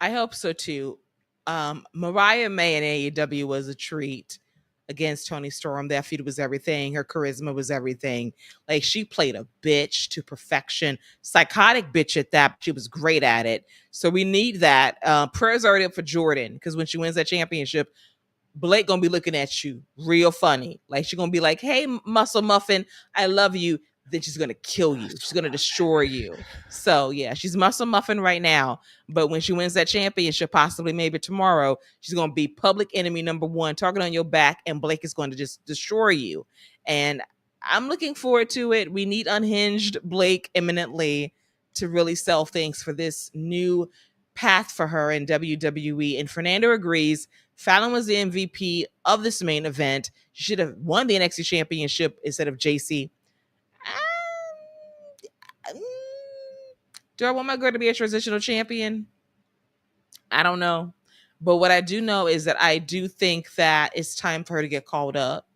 I hope so too. Mariah May in AEW was a treat against Toni Storm. That feud was everything. Her charisma was everything. Like, she played a bitch to perfection. Psychotic bitch at that. She was great at it. So we need that. Prayers already up for Jordynne, because when she wins that championship, Blake gonna be looking at you real funny. Like, she's gonna be like, hey, Muscle Muffin, I love you. Then she's gonna kill you. She's gonna destroy you. So yeah, she's Muscle Muffin right now. But when she wins that championship, possibly maybe tomorrow, she's gonna be public enemy number one, target on your back, and Blake is going to just destroy you. And I'm looking forward to it. We need unhinged Blake imminently to really sell things for this new path for her in WWE. And Fernando agrees. Fallon was the MVP of this main event. She should have won the NXT championship instead of JC. Do I want my girl to be a transitional champion? I don't know. But what I do know is that I do think that it's time for her to get called up.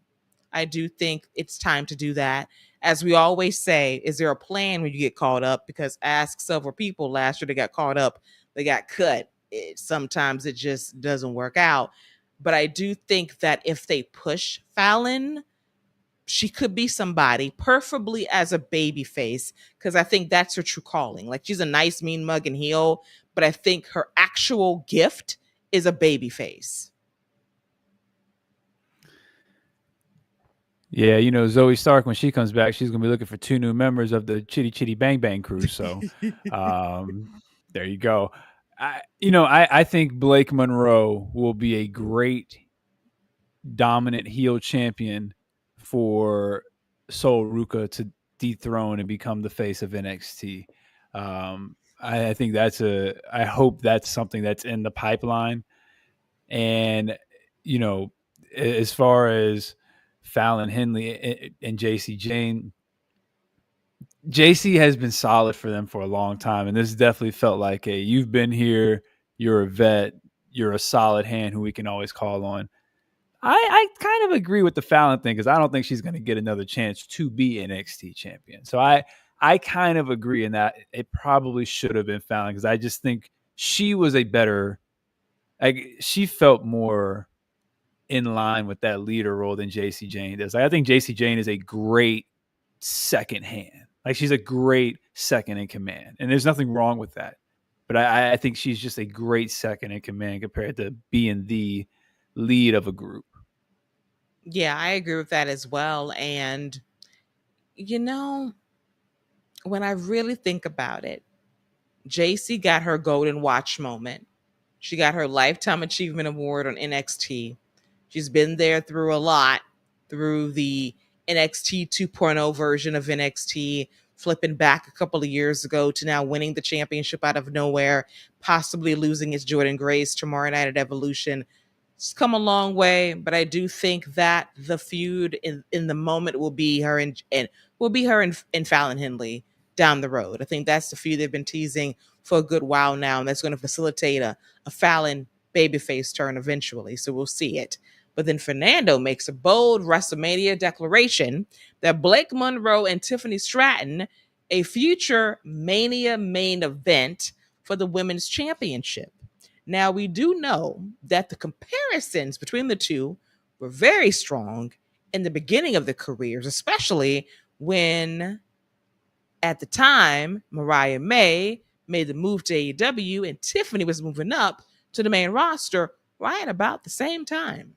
I do think it's time to do that. As we always say, is there a plan when you get called up? Because ask several people last year, they got called up, they got cut. Sometimes it just doesn't work out. But I do think that if they push Fallon, she could be somebody, preferably as a baby face, because I think that's her true calling. Like, she's a nice, mean mug and heel, but I think her actual gift is a baby face. Yeah, Zoe Stark, when she comes back, she's going to be looking for 2 new members of the Chitty Chitty Bang Bang crew. So there you go. I think Blake Monroe will be a great dominant heel champion for Sol Ruca to dethrone and become the face of NXT. I think I hope that's something that's in the pipeline. And, as far as Fallon Henley and JC Jane, JC has been solid for them for a long time. And this definitely felt like you've been here, you're a vet, you're a solid hand who we can always call on. I kind of agree with the Fallon thing, because I don't think she's going to get another chance to be NXT champion. So I kind of agree in that it probably should have been Fallon, because I just think she was a better, she felt more in line with that leader role than JC Jane does. I think JC Jane is a great second hand. Like, she's a great second in command, and there's nothing wrong with that. But I think she's just a great second in command compared to being the lead of a group. Yeah, I agree with that as well. And, when I really think about it, JC got her golden watch moment. She got her Lifetime Achievement Award on NXT. She's been there through a lot, through the NXT 2.0 version of NXT, flipping back a couple of years ago to now winning the championship out of nowhere, possibly losing its Jordynne Grace tomorrow night at Evolution. It's come a long way, but I do think that the feud in the moment will be her and Fallon Henley down the road. I think that's the feud they've been teasing for a good while now, and that's going to facilitate a Fallon babyface turn eventually. So we'll see it. But then Fernando makes a bold WrestleMania declaration that Blake Monroe and Tiffany Stratton, a future Mania main event for the Women's Championship. Now, we do know that the comparisons between the two were very strong in the beginning of their careers, especially when, at the time, Mariah May made the move to AEW and Tiffany was moving up to the main roster right about the same time.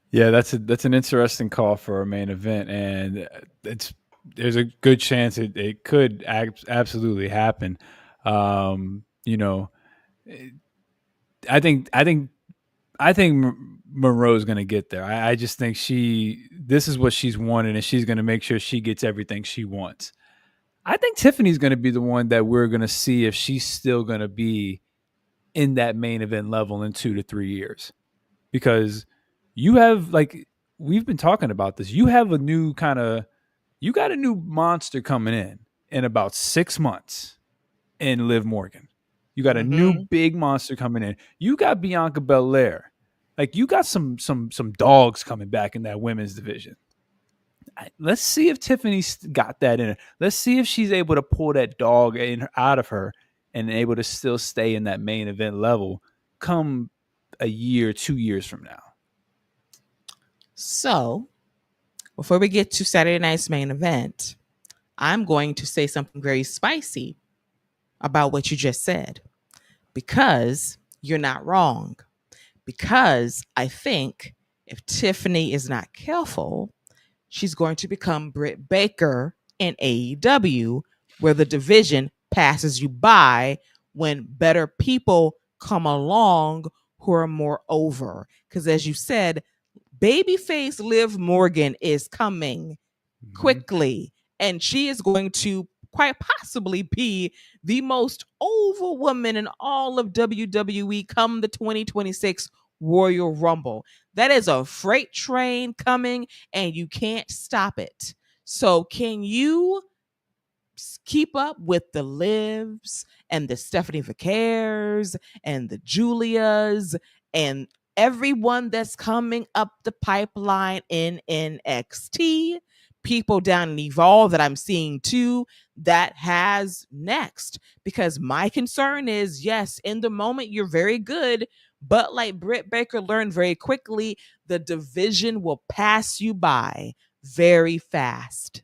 Yeah, that's an interesting call for a main event, and there's a good chance it could absolutely happen. You know, I think I think I think Monroe's going to get there. I just think this is what she's wanted, and she's going to make sure she gets everything she wants. I think Tiffany's going to be the one that we're going to see if she's still going to be in that main event level in 2 to 3 years, because you have, like, we've been talking about this. You got a new monster coming in about 6 months in Liv Morgan. You got a new big monster coming in. You got Bianca Belair. Like, you got some dogs coming back in that women's division. Let's see if Tiffany's got that in her. Let's see if she's able to pull that dog out of her and able to still stay in that main event level come a year, 2 years from now. So, before we get to Saturday night's main event, I'm going to say something very spicy about what you just said, because you're not wrong. Because I think if Tiffany is not careful, she's going to become Britt Baker in AEW, where the division passes you by when better people come along who are more over. Because as you said, babyface Liv Morgan is coming quickly, and she is going to quite possibly be the most over woman in all of WWE come the 2026 Royal Rumble. That is a freight train coming, and you can't stop it. So can you keep up with the Livs and the Stephanie Vicares and the Julias and everyone that's coming up the pipeline in NXT? People down in Evolve that I'm seeing too, that has next. Because my concern is, yes, in the moment you're very good, but like Britt Baker learned very quickly, the division will pass you by very fast,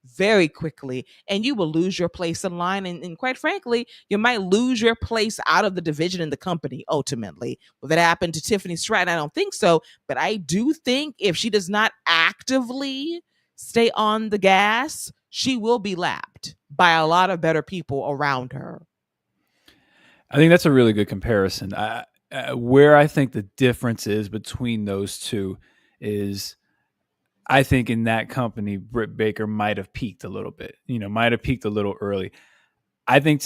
very quickly, and you will lose your place in line. And quite frankly, you might lose your place out of the division in the company ultimately. Will that happen to Tiffany Stratton? I don't think so, but I do think if she does not actively stay on the gas, she will be lapped by a lot of better people around her. I think that's a really good comparison. Where I think the difference is between those two is, I think in that company, Britt Baker might have peaked a little bit, might have peaked a little early. I think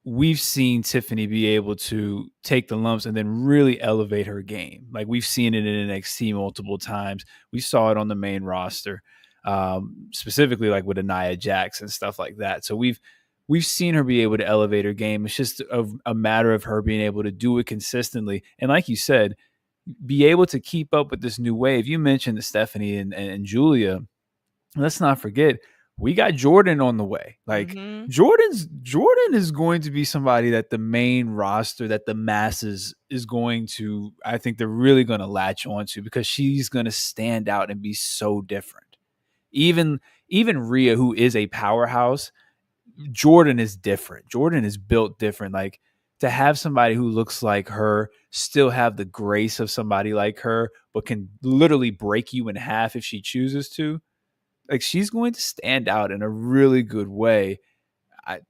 we've seen Tiffany be able to take the lumps and then really elevate her game. Like, we've seen it in NXT multiple times. We saw it on the main roster, specifically like with Nia Jax and stuff like that. So we've seen her be able to elevate her game. It's just a matter of her being able to do it consistently. And like you said, be able to keep up with this new wave. You mentioned the Stephanie and Julia. Let's not forget, we got Jordynne on the way. Like, Jordynne is going to be somebody that the main roster, that the masses is going to, I think they're really going to latch onto, because she's going to stand out and be so different. Even Rhea, who is a powerhouse, Jordynne is different. Jordynne is built different. Like, to have somebody who looks like her still have the grace of somebody like her, but can literally break you in half if she chooses to. Like, she's going to stand out in a really good way. I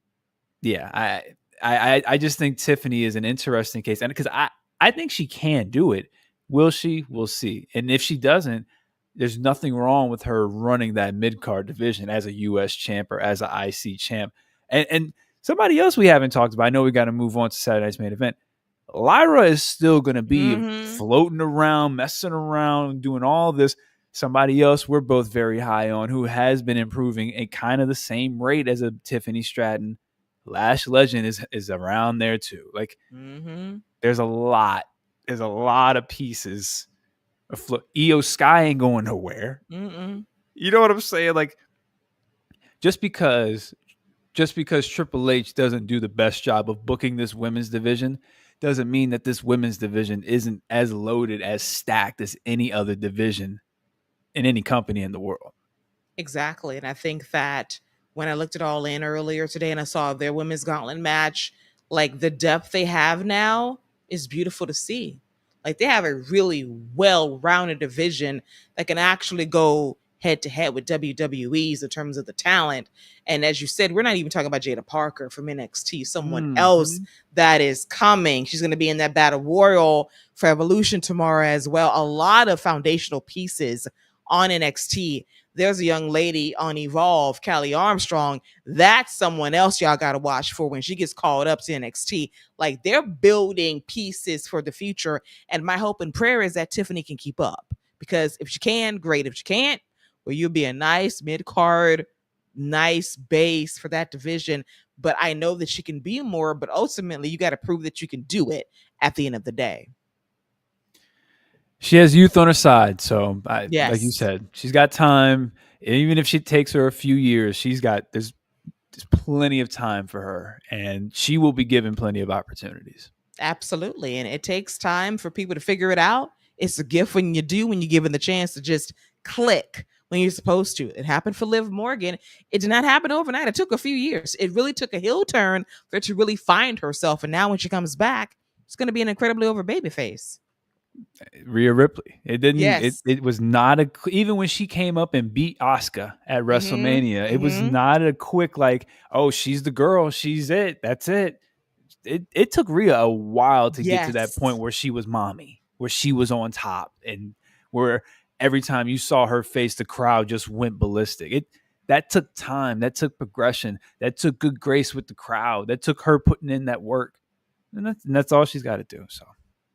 just think Tiffany is an interesting case, and because I think she can do it. Will she? We'll see. And if she doesn't, there's nothing wrong with her running that mid-card division as a U.S. champ or as an IC champ. And somebody else we haven't talked about, I know we got to move on to Saturday's main event. Lyra is still going to be floating around, messing around, doing all this. Somebody else we're both very high on, who has been improving at kind of the same rate as a Tiffany Stratton, Lash Legend, is around there too. Like, there's a lot of pieces. Io Sky ain't going nowhere. You know what I'm saying? Like, just because Triple H doesn't do the best job of booking this women's division doesn't mean that this women's division isn't as loaded, as stacked as any other division in any company in the world. Exactly. And I think that when I looked at All In earlier today and I saw their women's gauntlet match, Like the depth they have now is beautiful to see. Like they have a really well-rounded division that can actually go head to head with WWE's in terms of the talent. And as you said, we're not even talking about Jada Parker from NXT, someone else that is coming. She's going to be in that Battle Royal for Evolution tomorrow as well. A lot of foundational pieces on NXT. There's a young lady on Evolve, Callie Armstrong. That's someone else y'all got to watch for when she gets called up to NXT. Like they're building pieces for the future. And my hope and prayer is that Tiffany can keep up. Because if she can, great. If she can't, well, you'll be a nice mid-card, nice base for that division. But I know that she can be more, but ultimately you got to prove that you can do it at the end of the day. She has youth on her side, so Yes. like you said, she's got time. Even if she takes her a few years, there's plenty of time for her, and she will be given plenty of opportunities. Absolutely, and it takes time for people to figure it out. It's a gift when you do, when you're given the chance to just click when you're supposed to. It happened for Liv Morgan. It did not happen overnight. It took a few years. It really took a heel turn for her to really find herself, and now when she comes back, it's going to be an incredibly over babyface. Rhea Ripley. It didn't. Yes. It was not a. Even when she came up and beat Asuka at WrestleMania, it was not a quick like, oh, she's the girl. She's it. That's it. It took Rhea a while to get to that point where she was mommy, where she was on top, and where every time you saw her face, the crowd just went ballistic. That took time. That took progression. That took good grace with the crowd. That took her putting in that work, and that's all she's got to do. So.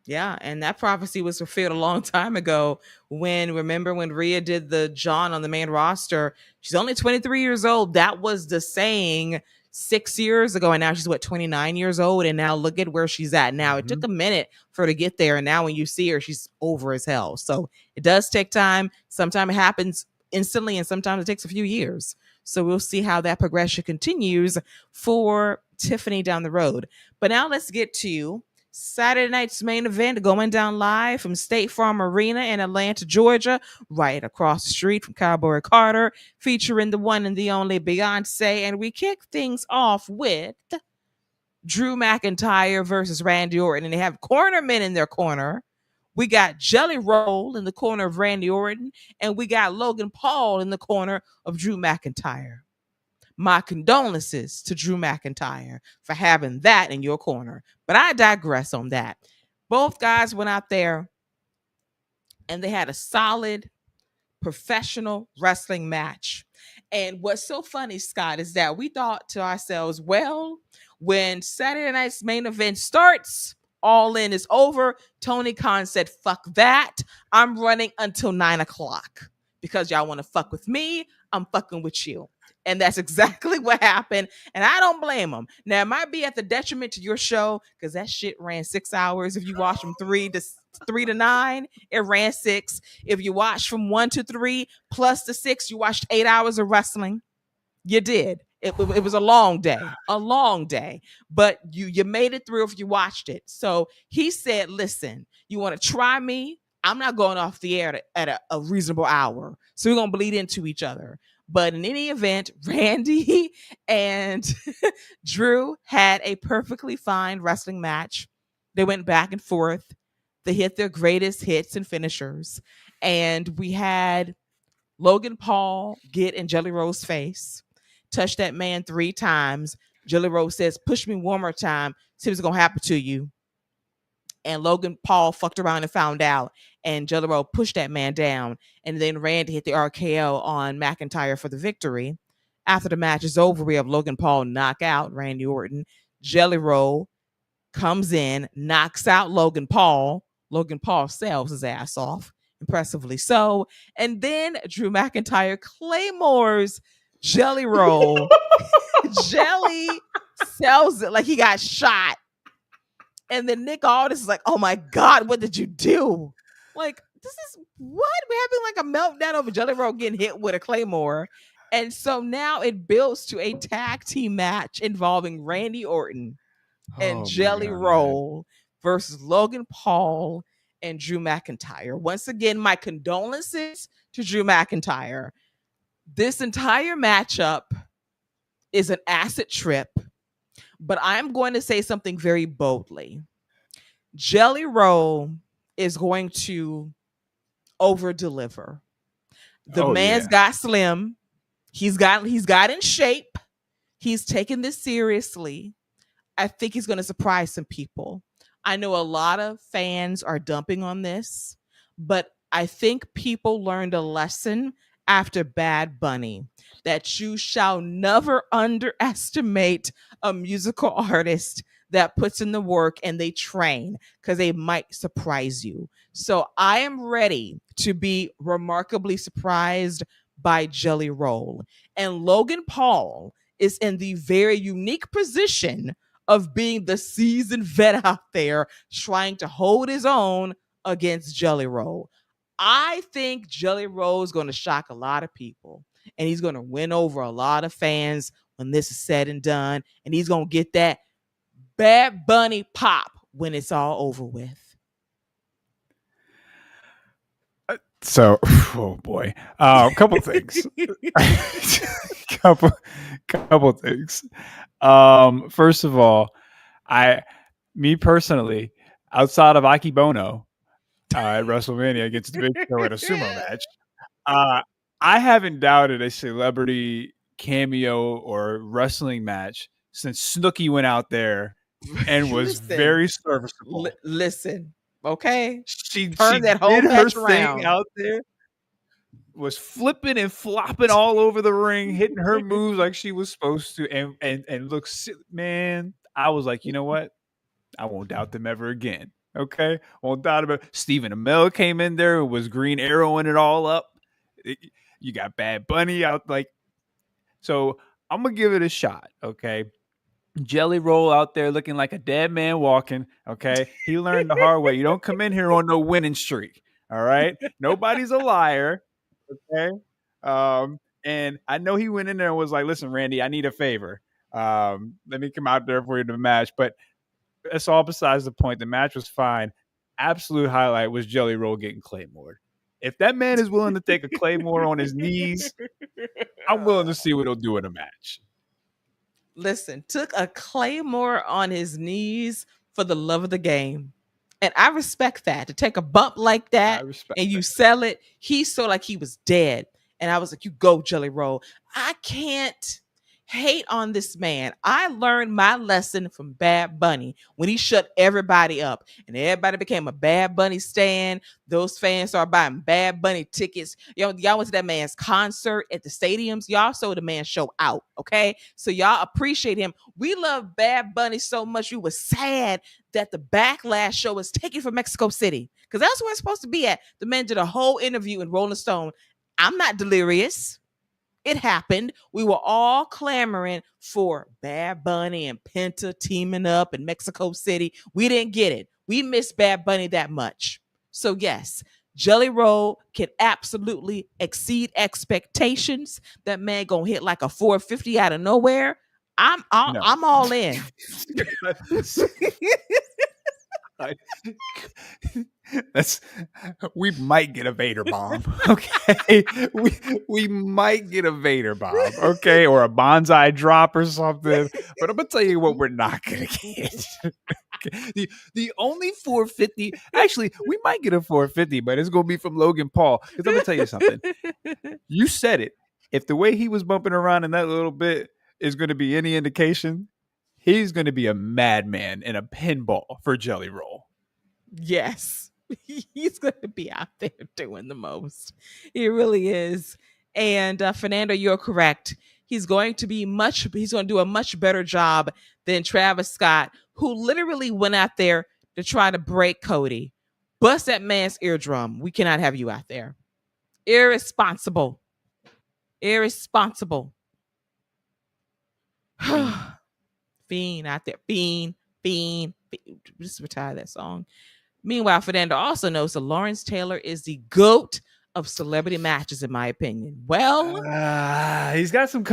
Yeah, and that prophecy was fulfilled a long time ago remember when Rhea did the John on the main roster, she's only 23 years old. That was the saying 6 years ago, and now she's 29 years old, and now look at where she's at now. It took a minute for her to get there, and now when you see her, she's over as hell. So it does take time. Sometimes it happens instantly, and sometimes it takes a few years. So we'll see how that progression continues for Tiffany down the road. But now let's get to Saturday night's main event, going down live from State Farm Arena in Atlanta, Georgia, right across the street from Cowboy Carter, featuring the one and the only Beyonce. And we kick things off with Drew McIntyre versus Randy Orton. And they have cornermen in their corner. We got Jelly Roll in the corner of Randy Orton, and we got Logan Paul in the corner of Drew McIntyre. My condolences to Drew McIntyre for having that in your corner. But I digress on that. Both guys went out there and they had a solid professional wrestling match. And what's so funny, Scott, is that we thought to ourselves, well, when Saturday night's main event starts, All In is over. Tony Khan said, fuck that. I'm running until 9 o'clock because y'all want to fuck with me. I'm fucking with you. And that's exactly what happened. And I don't blame them. Now, it might be at the detriment to your show because that shit ran 6 hours. If you watch from 3 to 9, it ran 6. If you watch from 1 to 3 plus the 6, you watched 8 hours of wrestling. You did. It was a long day, but you made it through if you watched it. So he said, listen, you want to try me? I'm not going off the air at a reasonable hour. So we're going to bleed into each other. But in any event, Randy and Drew had a perfectly fine wrestling match. They went back and forth. They hit their greatest hits and finishers. And we had Logan Paul get in Jelly Roll's face, touch that man 3 times. Jelly Roll says, push me one more time. See what's going to happen to you. And Logan Paul fucked around and found out. And Jelly Roll pushed that man down. And then Randy hit the RKO on McIntyre for the victory. After the match is over, we have Logan Paul knock out Randy Orton. Jelly Roll comes in, knocks out Logan Paul. Logan Paul sells his ass off, impressively so. And then Drew McIntyre claymores Jelly Roll. Jelly sells it like he got shot. And then Nick Aldis is like, oh my God, what did you do? Like, this is what? We're having like a meltdown over Jelly Roll getting hit with a claymore. And so now it builds to a tag team match involving Randy Orton and Jelly Roll versus Logan Paul and Drew McIntyre. Once again, my condolences to Drew McIntyre. This entire matchup is an acid trip. but I'm going to say something very boldly. Jelly Roll is going to over deliver. The Oh man's yeah. got slim. He's got in shape. He's taking this seriously. I think he's going to surprise some people. I know a lot of fans are dumping on this, but I think people learned a lesson after Bad Bunny that you shall never underestimate a musical artist that puts in the work and they train, because they might surprise you. So I am ready to be remarkably surprised by Jelly Roll. And Logan Paul is in the very unique position of being the seasoned vet out there trying to hold his own against Jelly Roll. I think Jelly Roll is going to shock a lot of people, and he's going to win over a lot of fans when this is said and done, and he's going to get that Bad Bunny pop when it's all over with. So, oh boy, couple things. couple things. First of all, me personally, outside of Akibono at WrestleMania against the Big Show at a sumo match, I haven't doubted a celebrity cameo or wrestling match since Snooki went out there and was very serviceable. Listen, okay? She that whole did her match thing around. out there, was flipping and flopping all over the ring, hitting her moves like she was supposed to, and looks, man, I was like, you know what? I won't doubt them ever again. Okay, won't doubt about it. Stephen Amell came in there and was Green Arrowing it all up. You got Bad Bunny out, like, so I'm gonna give it a shot. Okay, Jelly Roll out there looking like a dead man walking. Okay, he learned the hard way. You don't come in here on no winning streak. All right, nobody's a liar. Okay, and I know he went in there and was like, "Listen, Randy, I need a favor. Let me come out there for you to match." But that's all besides the point. The match was fine. Absolute highlight was Jelly Roll getting Claymore. If that man is willing to take a Claymore on his knees, I'm willing to see what he'll do in a match. Listen, took a Claymore on his knees for the love of the game. And I respect that. To take a bump like that and you sell it, he saw like he was dead. And I was like, you go, Jelly Roll. I can't hate on this man. I learned my lesson from Bad Bunny when he shut everybody up and everybody became a Bad Bunny stan. Those fans started buying Bad Bunny tickets. Y'all went to that man's concert at the stadiums. Y'all saw the man show out. Okay. So y'all appreciate him. We love Bad Bunny so much. We were sad that the Backlash show was taken from Mexico City, because that's where it's supposed to be at. The man did a whole interview in Rolling Stone. I'm not delirious. It happened. We were all clamoring for Bad Bunny and Penta teaming up in Mexico City. We didn't get it. We missed Bad Bunny that much. So yes, Jelly Roll can absolutely exceed expectations. That man gonna hit like a 450 out of nowhere. I'm all in. We might get a Vader bomb. Okay, we might get a Vader bomb. Okay, or a bonsai drop or something. But I'm gonna tell you what we're not gonna get. The only 450, actually, we might get a 450, but it's gonna be from Logan Paul. Because I'm gonna tell you something. You said it. If the way he was bumping around in that little bit is going to be any indication, he's going to be a madman in a pinball for Jelly Roll. Yes. He's going to be out there doing the most. He really is. And Fernando, you're correct. He's going to do a much better job than Travis Scott, who literally went out there to try to break Cody. Bust that man's eardrum. We cannot have you out there. Irresponsible. Fiend out there. Fiend. Just retire that song. Meanwhile, Fernando also knows that Lawrence Taylor is the GOAT of celebrity matches, in my opinion. Well, he's got some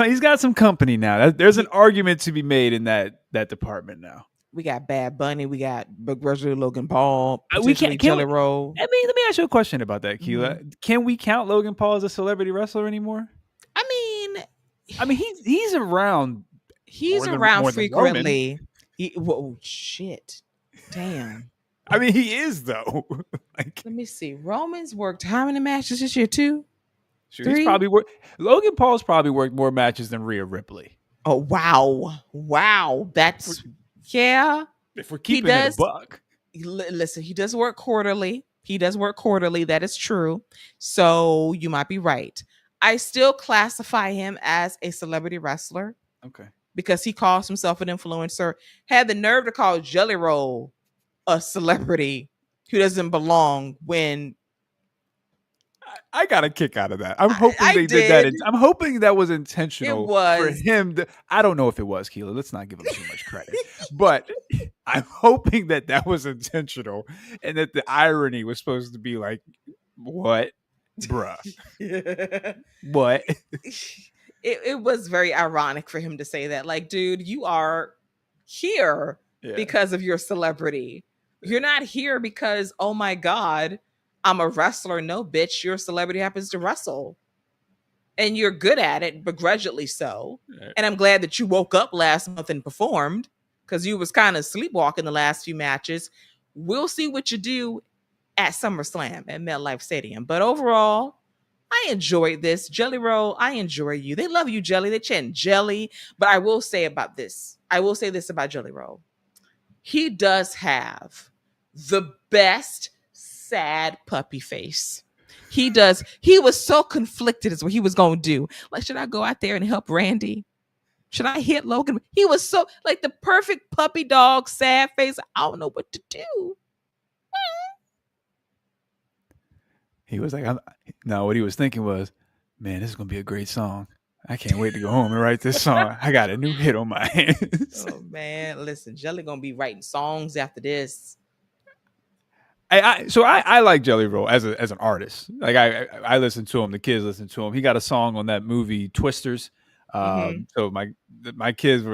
company now. There's an argument to be made in that department now. We got Bad Bunny, we got Big Brother Logan Paul, Jelly Roll. Let me ask you a question about that, Keila. Mm-hmm. Can we count Logan Paul as a celebrity wrestler anymore? I mean, he's around He's around frequently. Whoa, shit. Damn. I mean, he is though. Like, let me see. Roman's worked how many matches this year? 2? shoot, 3? he's probably Logan Paul's probably worked more matches than Rhea Ripley. Oh wow. That's yeah. If we're keeping it a buck. Listen, he does work quarterly. That is true. So you might be right. I still classify him as a celebrity wrestler. Okay. Because he calls himself an influencer. Had the nerve to call Jelly Roll a celebrity who doesn't belong when I got a kick out of that. I'm hoping they did that. I'm hoping that was intentional for him. I don't know if it was, Keila. Let's not give him too much credit. But I'm hoping that was intentional and that the irony was supposed to be like, what? Bruh. What? It was very ironic for him to say that. Like, dude, you are here because of your celebrity. You're not here because, oh my God, I'm a wrestler. No, bitch, your celebrity happens to wrestle. And you're good at it, begrudgingly so. Right. And I'm glad that you woke up last month and performed because you was kind of sleepwalking the last few matches. We'll see what you do at SummerSlam at MetLife Stadium. But overall, I enjoyed this. Jelly Roll, I enjoy you. They love you, Jelly. They chant Jelly. But I will say this about Jelly Roll. He does have the best sad puppy face. He does. He was so conflicted as what he was going to do. Like, should I go out there and help Randy? Should I hit Logan? He was so like the perfect puppy dog, sad face. I don't know what to do. He was like, no, what he was thinking was, man, this is going to be a great song. I can't wait to go home and write this song. I got a new hit on my hands. Oh, man. Listen, Jelly going to be writing songs after this. So I like Jelly Roll as an artist. Like I listen to him. The kids listen to him. He got a song on that movie Twisters. So my kids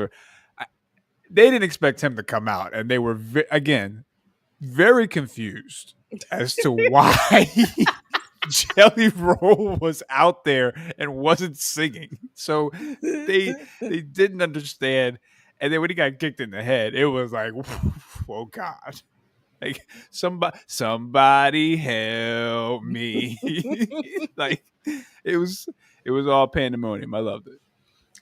they didn't expect him to come out, and they were very confused as to why Jelly Roll was out there and wasn't singing. So they didn't understand. And then when he got kicked in the head, it was like, oh God. Like somebody help me. Like it was all pandemonium. I loved it.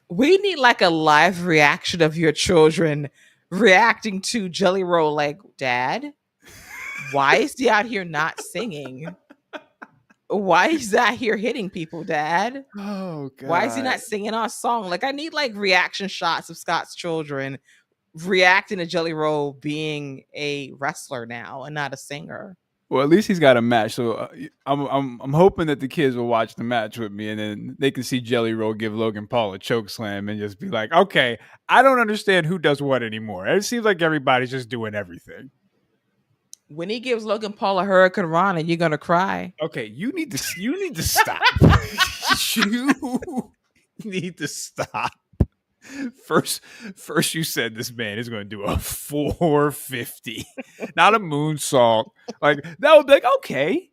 We need like a live reaction of your children reacting to Jelly Roll like, Dad, why is he out here not singing? Why is he out here hitting people, Dad? Oh God. Why is he not singing our song? Like, I need like reaction shots of Scott's children reacting to Jelly Roll being a wrestler now and not a singer. Well, at least he's got a match, so I'm hoping that the kids will watch the match with me, and then they can see Jelly Roll give Logan Paul a choke slam and just be like, "Okay, I don't understand who does what anymore. It seems like everybody's just doing everything." When he gives Logan Paul a Hurricane Rana, you're gonna cry. Okay, you need to stop. You need to stop. First, you said this man is going to do a 450, not a moonsault. Like that would be like, okay,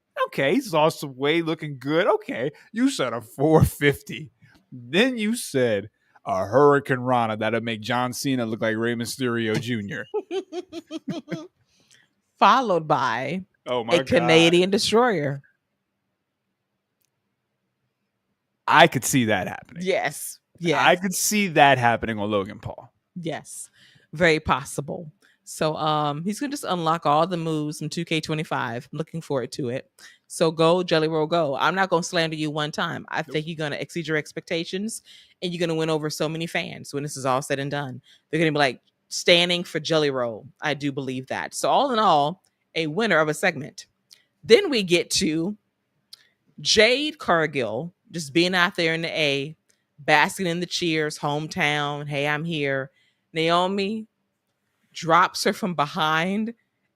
he's lost some weight, looking good. Okay, you said a 450. Then you said a Hurricane Rana that'll make John Cena look like Rey Mysterio Jr. Followed by a Canadian destroyer. I could see that happening. Yes. Yeah, I could see that happening on Logan Paul. Yes, very possible. So he's gonna just unlock all the moves from 2K25. I'm looking forward to it. So go, Jelly Roll, go. I'm not gonna slander you one time. I think you're gonna exceed your expectations, and you're gonna win over so many fans when this is all said and done. They're gonna be like standing for Jelly Roll. I do believe that. So all in all, a winner of a segment. Then we get to Jade Cargill just being out there in the A. Basking in the cheers, hometown, hey, I'm here. Naomi drops her from behind,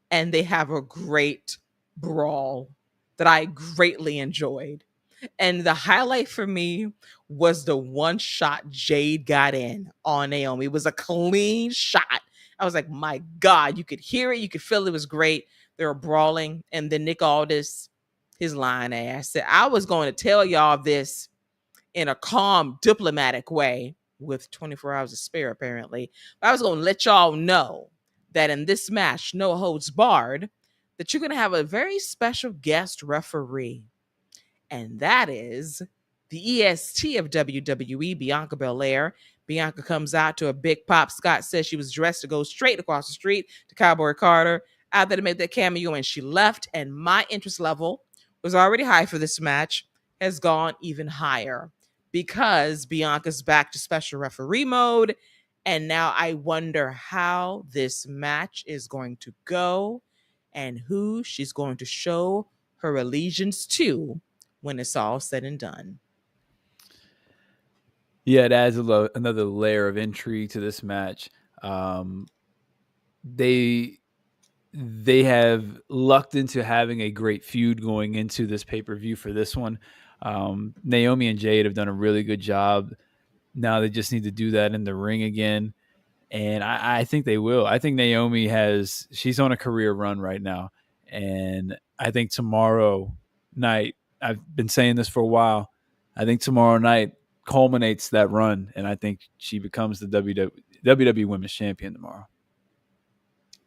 and they have a great brawl that I greatly enjoyed. And the highlight for me was the one shot Jade got in on Naomi. It was a clean shot. I was like, my God, you could hear it. You could feel it was great. They were brawling. And then Nick Aldis, his lying ass, said, I was going to tell y'all this in a calm, diplomatic way. with 24 hours to spare, apparently. But I was going to let y'all know that in this match, No Holds Barred, that you're going to have a very special guest referee. And that is the EST of WWE, Bianca Belair. Bianca comes out to a big pop. Scott says she was dressed to go straight across the street to Cowboy Carter. After they made that cameo and she left, and my interest level was already high for this match, has gone even higher because Bianca's back to special referee mode. And now I wonder how this match is going to go and who she's going to show her allegiance to when it's all said and done. Yeah, it adds another layer of intrigue to this match. They have lucked into having a great feud going into this pay-per-view for this one. Naomi and Jade have done a really good job. Now they just need to do that in the ring again. And I think they will. I think Naomi she's on a career run right now. And I think tomorrow night, I've been saying this for a while, I think tomorrow night culminates that run. And I think she becomes the WWE Women's Champion tomorrow.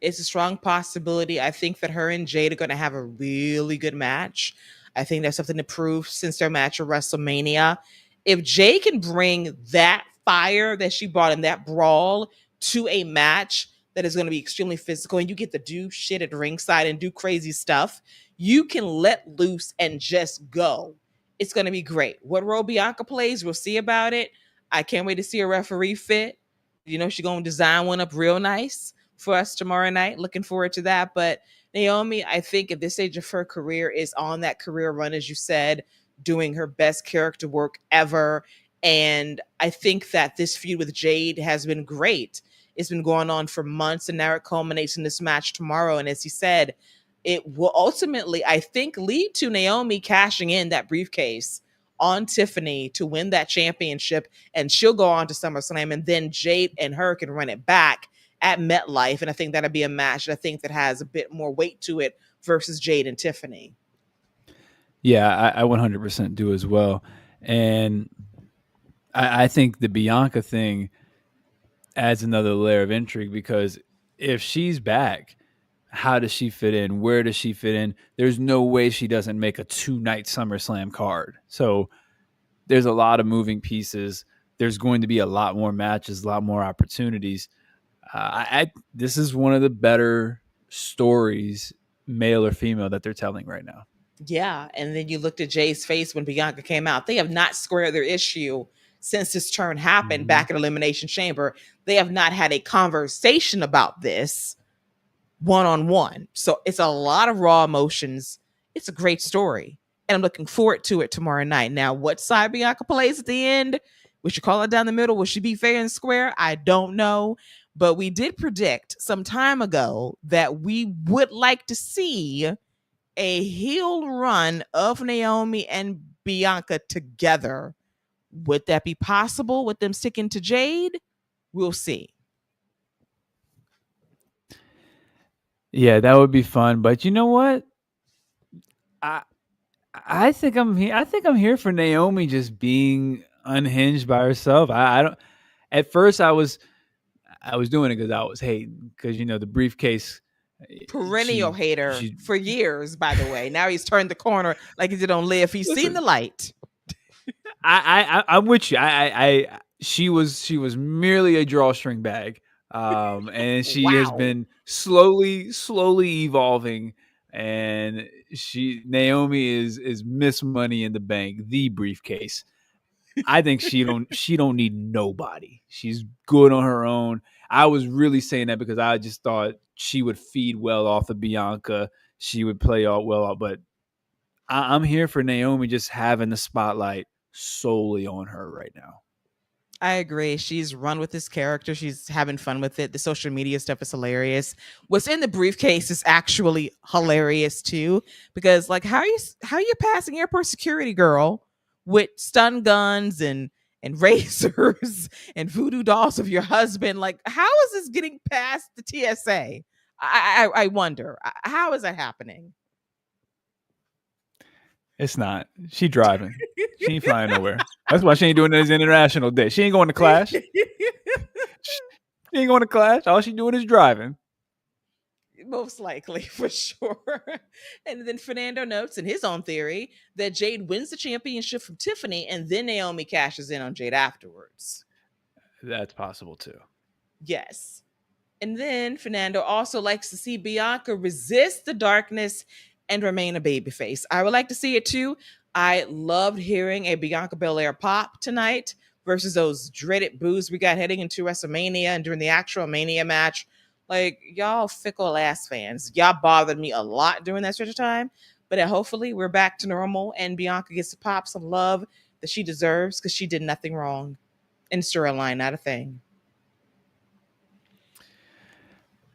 It's a strong possibility. I think that her and Jade are going to have a really good match. I think that's something to prove since their match at WrestleMania. If Jade can bring that fire that she brought in that brawl to a match that is going to be extremely physical and you get to do shit at ringside and do crazy stuff, you can let loose and just go. It's going to be great. What role Bianca plays, we'll see about it. I can't wait to see a referee fit. You know, she's going to design one up real nice for us tomorrow night. Looking forward to that. But Naomi, I think at this stage of her career, is on that career run, as you said, doing her best character work ever. And I think that this feud with Jade has been great. It's been going on for months, and now it culminates in this match tomorrow. And as he said, it will ultimately, I think, lead to Naomi cashing in that briefcase on Tiffany to win that championship, and she'll go on to SummerSlam, and then Jade and her can run it back at MetLife. And I think that'll be a match that I think that has a bit more weight to it versus Jade and Tiffany. Yeah, I 100% do as well. And I think the Bianca thing adds another layer of intrigue, because if she's back, how does she fit in? Where does she fit in? There's no way she doesn't make a 2-night SummerSlam card. So there's a lot of moving pieces. There's going to be a lot more matches, a lot more opportunities. This is one of the better stories, male or female, that they're telling right now. Yeah, and then you looked at Jay's face when Bianca came out. They have not squared their issue since this turn happened back at Elimination Chamber. They have not had a conversation about this one-on-one. So it's a lot of raw emotions. It's a great story, and I'm looking forward to it tomorrow night. Now, what side Bianca plays at the end? We should call it down the middle. Will she be fair and square? I don't know. But we did predict some time ago that we would like to see a heel run of Naomi and Bianca together. Would that be possible with them sticking to Jade? We'll see. Yeah, that would be fun. But you know what? I think I'm here. I think I'm here for Naomi just being unhinged by herself. I don't. At first, I was doing it because I was hating, because the briefcase. Perennial hater for years, by the way. Now he's turned the corner like he did on Liv. He's seen the light. I'm with you. She was merely a drawstring bag, and she has been slowly evolving. And Naomi is Miss Money in the Bank, the briefcase. I think she don't need nobody. She's good on her own. I was really saying that because I just thought she would feed well off of Bianca. She would play all well, but I'm here for Naomi just having the spotlight solely on her right now. I agree. She's run with this character. She's having fun with it. The social media stuff is hilarious. What's in the briefcase is actually hilarious too, because like how are you passing airport security, girl, with stun guns and razors and voodoo dolls of your husband? Like, how is this getting past the TSA? I wonder, how is that happening? It's not. She driving. She ain't flying nowhere. That's why she ain't doing this international day. She ain't going to Clash. She ain't going to Clash. All she doing is driving. Most likely, for sure. And then Fernando notes in his own theory that Jade wins the championship from Tiffany and then Naomi cashes in on Jade afterwards. That's possible too. Yes. And then Fernando also likes to see Bianca resist the darkness and remain a babyface. I would like to see it too. I loved hearing a Bianca Belair pop tonight versus those dreaded boos we got heading into WrestleMania and during the actual Mania match. Like, y'all fickle ass fans. Y'all bothered me a lot during that stretch of time. But hopefully we're back to normal and Bianca gets to pop some love that she deserves because she did nothing wrong. In storyline, not a thing.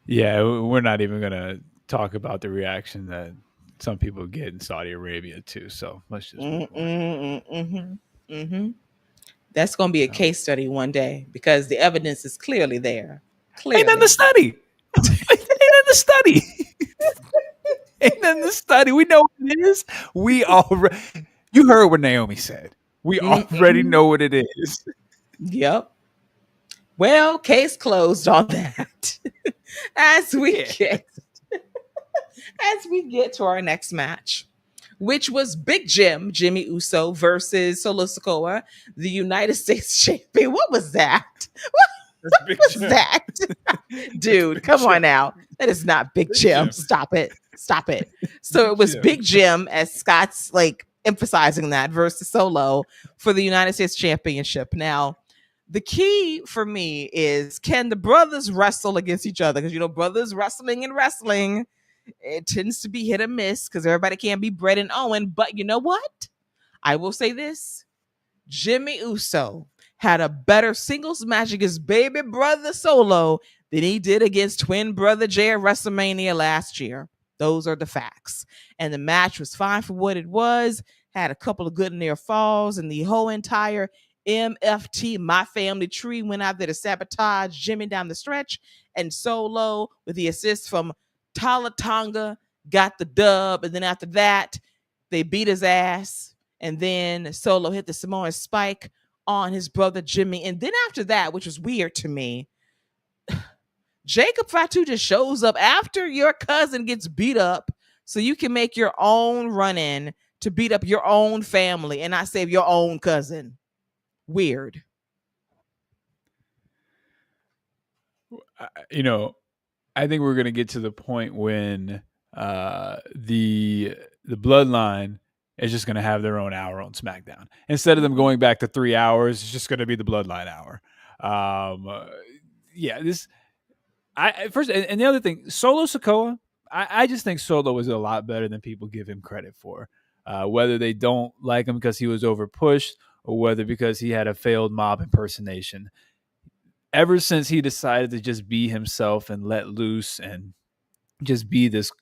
Yeah, we're not even going to talk about the reaction that some people get in Saudi Arabia too. So let's just move on. That's going to be a case study one day because the evidence is clearly there. Clearly. Ain't nothing to study. Ain't nothing to study. We know what it is. You heard what Naomi said. We already know what it is. Yep. Well, case closed on that. As we get to our next match, which was Big Jimmy Uso versus Solo Sikoa, the United States champion. What was that? What was that? Dude, come on now. That is not Big Jim. Stop it. So it was Big Jim, as Scott's like emphasizing that, versus Solo for the United States Championship. Now, the key for me is, can the brothers wrestle against each other? Because, brothers wrestling, it tends to be hit or miss because everybody can't be Bret and Owen. But you know what? I will say this. Jimmy Uso had a better singles match against baby brother Solo than he did against twin brother Jay at WrestleMania last year. Those are the facts. And the match was fine for what it was. Had a couple of good near falls, and the whole entire MFT, My Family Tree, went out there to sabotage Jimmy down the stretch. And Solo, with the assist from Talatonga, got the dub. And then after that, they beat his ass. And then Solo hit the Samoan spike on his brother Jimmy. And then after that, which was weird to me, Jacob Fatu just shows up after your cousin gets beat up so you can make your own run-in to beat up your own family and not save your own cousin. Weird. I think we're going to get to the point when the bloodline is just going to have their own hour on SmackDown. Instead of them going back to 3 hours, it's just going to be the bloodline hour. And the other thing, Solo Sikoa, I just think Solo is a lot better than people give him credit for. Whether they don't like him because he was overpushed or whether because he had a failed mob impersonation. Ever since he decided to just be himself and let loose and just be this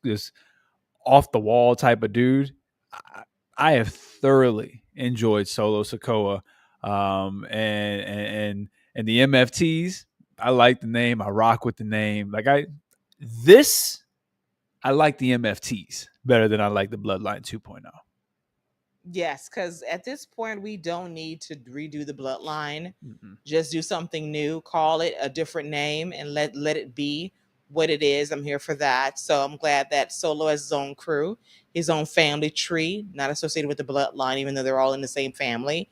off the wall type of dude, I have thoroughly enjoyed Solo Sikoa. And the MFTs, I like the name. I rock with the name. I like the MFTs better than I like the Bloodline 2.0. Yes, because at this point, we don't need to redo the Bloodline. Mm-hmm. Just do something new, call it a different name, and let it be what it is. I'm here for that. So I'm glad that Solo has his own crew, his own family tree, not associated with the Bloodline, even though they're all in the same family.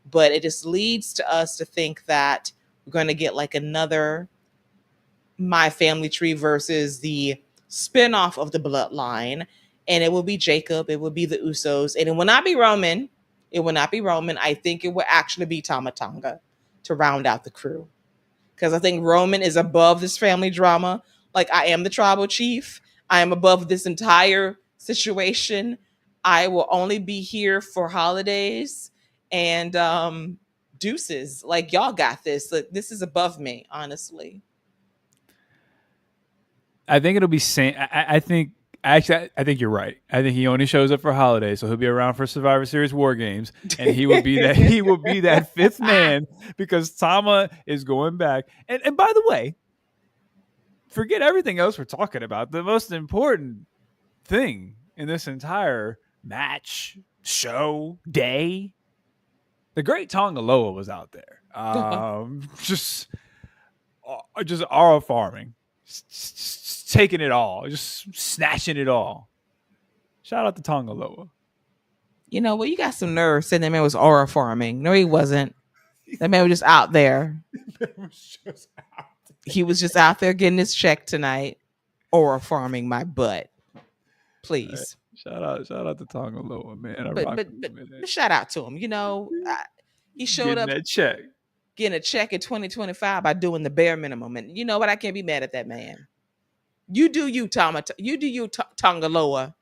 But it just leads to us to think that we're going to get like another My Family Tree versus the spinoff of the Bloodline. And it will be Jacob. It will be the Usos. And it will not be Roman. I think it will actually be Tama Tonga to round out the crew. Because I think Roman is above this family drama. Like, I am the tribal chief. I am above this entire situation. I will only be here for holidays and deuces. Like, y'all got this. Like, this is above me, honestly. I think it'll be same. I think you're right. I think he only shows up for holidays, so he'll be around for Survivor Series War Games, and he will be that. He will be that fifth man because Tama is going back. And by the way, forget everything else we're talking about. The most important thing in this entire match, show, day The Great Tonga Loa was out there. Just aura farming. Taking it all. Just snatching it all. Shout out to Tonga Loa. You know, well, you got some nerve saying that man was aura farming. No, he wasn't. That man was just out there. He was just out there getting his check tonight. Aura farming my butt. Please. Shout out to Tonga Loa, man. But shout out to him. You know, he showed up that check. Getting a check in 2025 by doing the bare minimum. And you know what? I can't be mad at that man. You do you, Tonga Loa,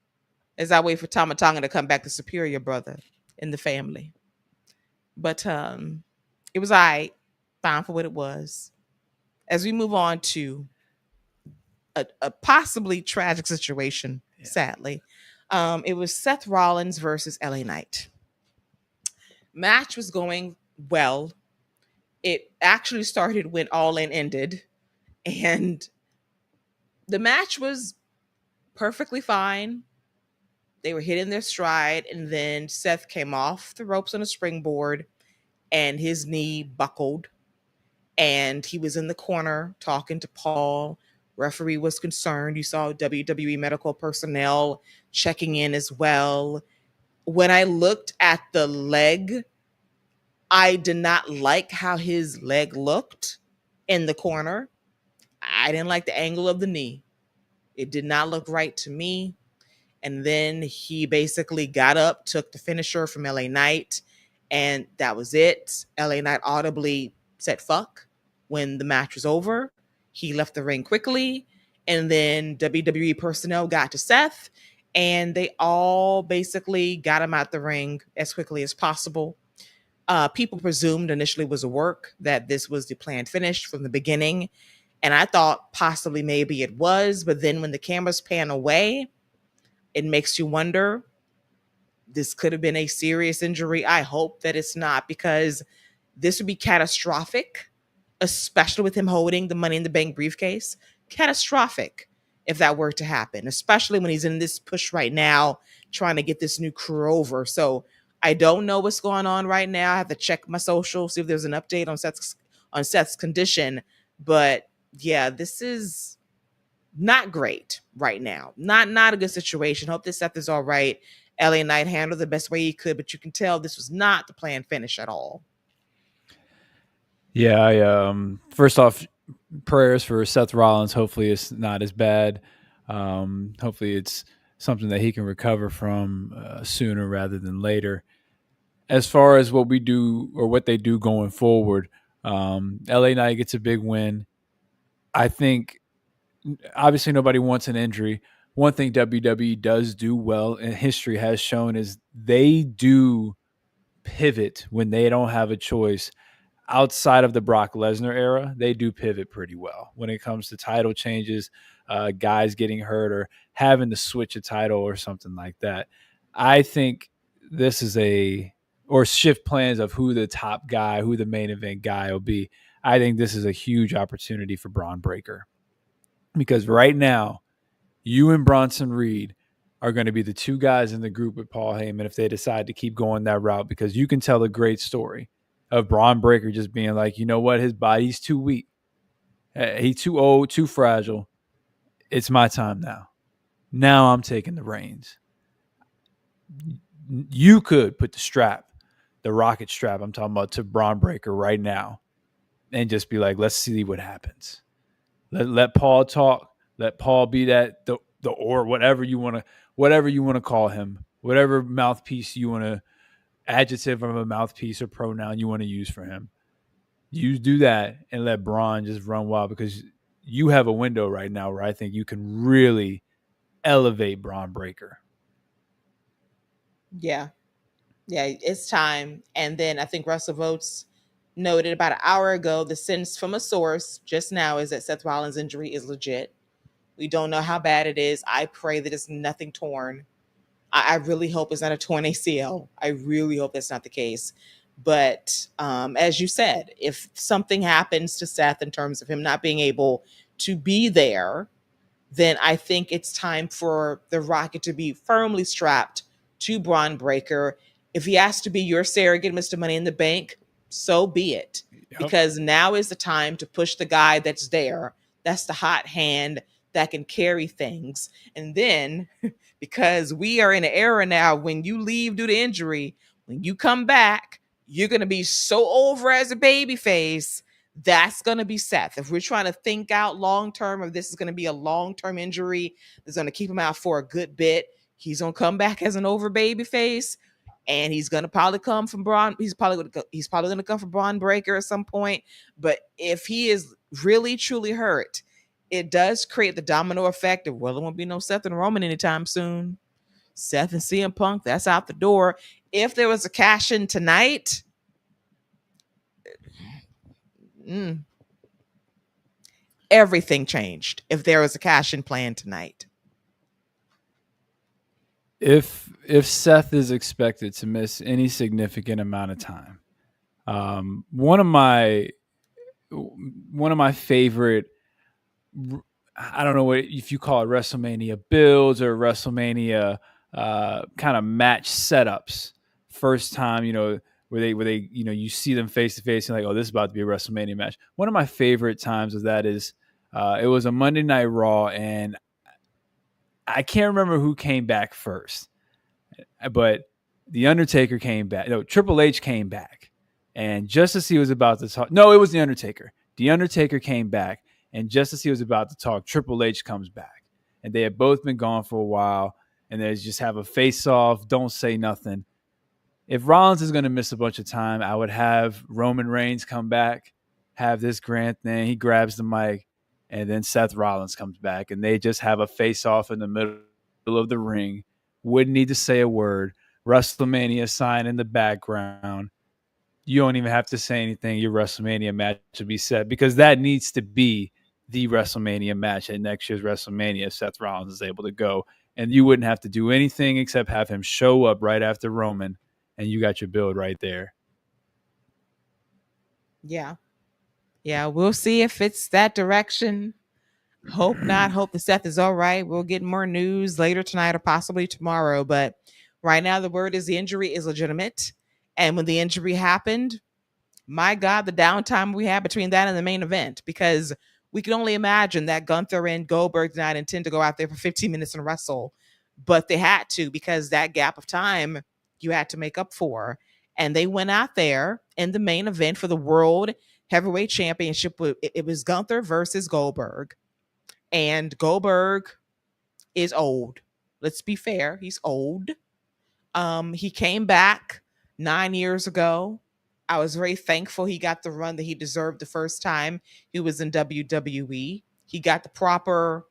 as I wait for Tama Tonga to come back, the superior brother in the family. But it was fine for what it was. As we move on to a possibly tragic situation, sadly. It was Seth Rollins versus LA Knight. Match was going well. It actually started when All In ended, and the match was perfectly fine. They were hitting their stride, and then Seth came off the ropes on a springboard, and his knee buckled, and he was in the corner talking to Paul. Referee was concerned. You saw WWE medical personnel checking in as well. When I looked at the leg, I did not like how his leg looked in the corner. I didn't like the angle of the knee. It did not look right to me. And then he basically got up, took the finisher from LA Knight, and that was it. LA Knight audibly said fuck when the match was over. He left the ring quickly, and then WWE personnel got to Seth, and they all basically got him out the ring as quickly as possible. People presumed initially was a work, that this was the planned finish from the beginning, and I thought possibly maybe it was, but then when the cameras pan away, it makes you wonder, this could have been a serious injury. I hope that it's not, because this would be catastrophic, especially with him holding the Money in the Bank briefcase. Catastrophic if that were to happen, especially when he's in this push right now, trying to get this new crew over. So I don't know what's going on right now. I have to check my social, see if there's an update on Seth's condition. But yeah, this is not great right now. Not a good situation. Hope that Seth is all right. LA Knight handled the best way he could, but you can tell this was not the planned finish at all. Yeah, first off, prayers for Seth Rollins. Hopefully it's not as bad. Hopefully it's something that he can recover from sooner rather than later. As far as what we do or what they do going forward, LA Knight gets a big win. I think obviously nobody wants an injury. One thing WWE does do well, and history has shown, is they do pivot when they don't have a choice. Outside of the Brock Lesnar era, they do pivot pretty well when it comes to title changes, guys getting hurt or having to switch a title or something like that. I think this is or shift plans of who the top guy, who the main event guy will be. I think this is a huge opportunity for Braun Breaker, because right now, you and Bronson Reed are going to be the two guys in the group with Paul Heyman if they decide to keep going that route, because you can tell a great story of Braun Breaker just being like, you know what, his body's too weak. He's too old, too fragile. It's my time now. Now I'm taking the reins. You could put the rocket strap I'm talking about, to Braun Breaker right now and just be like, let's see what happens. Let Paul talk. Let Paul be the or whatever you want to call him, whatever mouthpiece you want to, adjective of a mouthpiece or pronoun you want to use for him. You do that and let Braun just run wild, because you have a window right now where I think you can really elevate Braun Breaker. Yeah, it's time. And then I think Russell Votes noted about an hour ago, the sense from a source just now is that Seth Rollins' injury is legit. We don't know how bad it is. I pray that it's nothing torn. I really hope it's not a torn ACL. I really hope that's not the case. But as you said, if something happens to Seth in terms of him not being able to be there, then I think it's time for the Rocket to be firmly strapped to Braun Breaker If he has to be your surrogate, Mr. Money in the Bank, so be it. Yep. Because now is the time to push the guy that's there. That's the hot hand that can carry things. And then, because we are in an era now when you leave due to injury, when you come back, you're going to be so over as a baby face. That's going to be Seth. If we're trying to think out long term, if this is going to be a long term injury that's going to keep him out for a good bit, he's going to come back as an over baby face. And he's gonna probably come from Braun. He's probably gonna come from Braun Breaker at some point. But if he is really truly hurt, it does create the domino effect of, well, there won't be no Seth and Roman anytime soon. Seth and CM Punk, that's out the door. If there was a cash in tonight, everything changed. If there was a cash in plan tonight. If Seth is expected to miss any significant amount of time, one of my favorite, I don't know what if you call it WrestleMania builds or WrestleMania kind of match setups. First time, where they you see them face to face and like, oh, this is about to be a WrestleMania match. One of my favorite times of that is it was a Monday Night Raw, and I can't remember who came back first, but The Undertaker came back. No, Triple H came back. And just as he was about to talk, no, it was The Undertaker. The Undertaker came back, and just as he was about to talk, Triple H comes back. And they had both been gone for a while, and they just have a face-off, don't say nothing. If Rollins is going to miss a bunch of time, I would have Roman Reigns come back, have this grand thing. He grabs the mic, and then Seth Rollins comes back, and they just have a face-off in the middle of the ring. Wouldn't need to say a word. WrestleMania sign in the background. You don't even have to say anything. Your WrestleMania match will be set, because that needs to be the WrestleMania match at next year's WrestleMania if Seth Rollins is able to go. And you wouldn't have to do anything except have him show up right after Roman, and you got your build right there. Yeah. Yeah, we'll see if it's that direction. Hope not. Hope the Seth is all right. We'll get more news later tonight or possibly tomorrow. But right now, the word is the injury is legitimate. And when the injury happened, my God, the downtime we had between that and the main event, because we can only imagine that Gunther and Goldberg did not intend to go out there for 15 minutes and wrestle, but they had to, because that gap of time you had to make up for. And they went out there in the main event for the World Heavyweight Championship. It was Gunther versus Goldberg. And Goldberg is old. Let's be fair. He's old. He came back 9 years ago. I was very thankful he got the run that he deserved the first time he was in WWE. He got the proper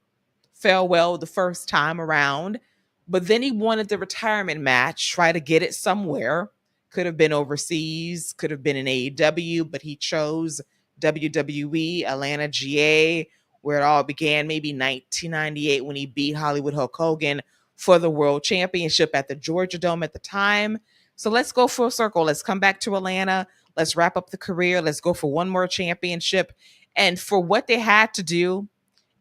farewell the first time around. But then he wanted the retirement match, try to get it somewhere. Could have been overseas, could have been in AEW, but he chose WWE, Atlanta, GA, where it all began, maybe 1998 when he beat Hollywood Hulk Hogan for the World Championship at the Georgia Dome at the time. So let's go full circle. Let's come back to Atlanta. Let's wrap up the career. Let's go for one more championship. And for what they had to do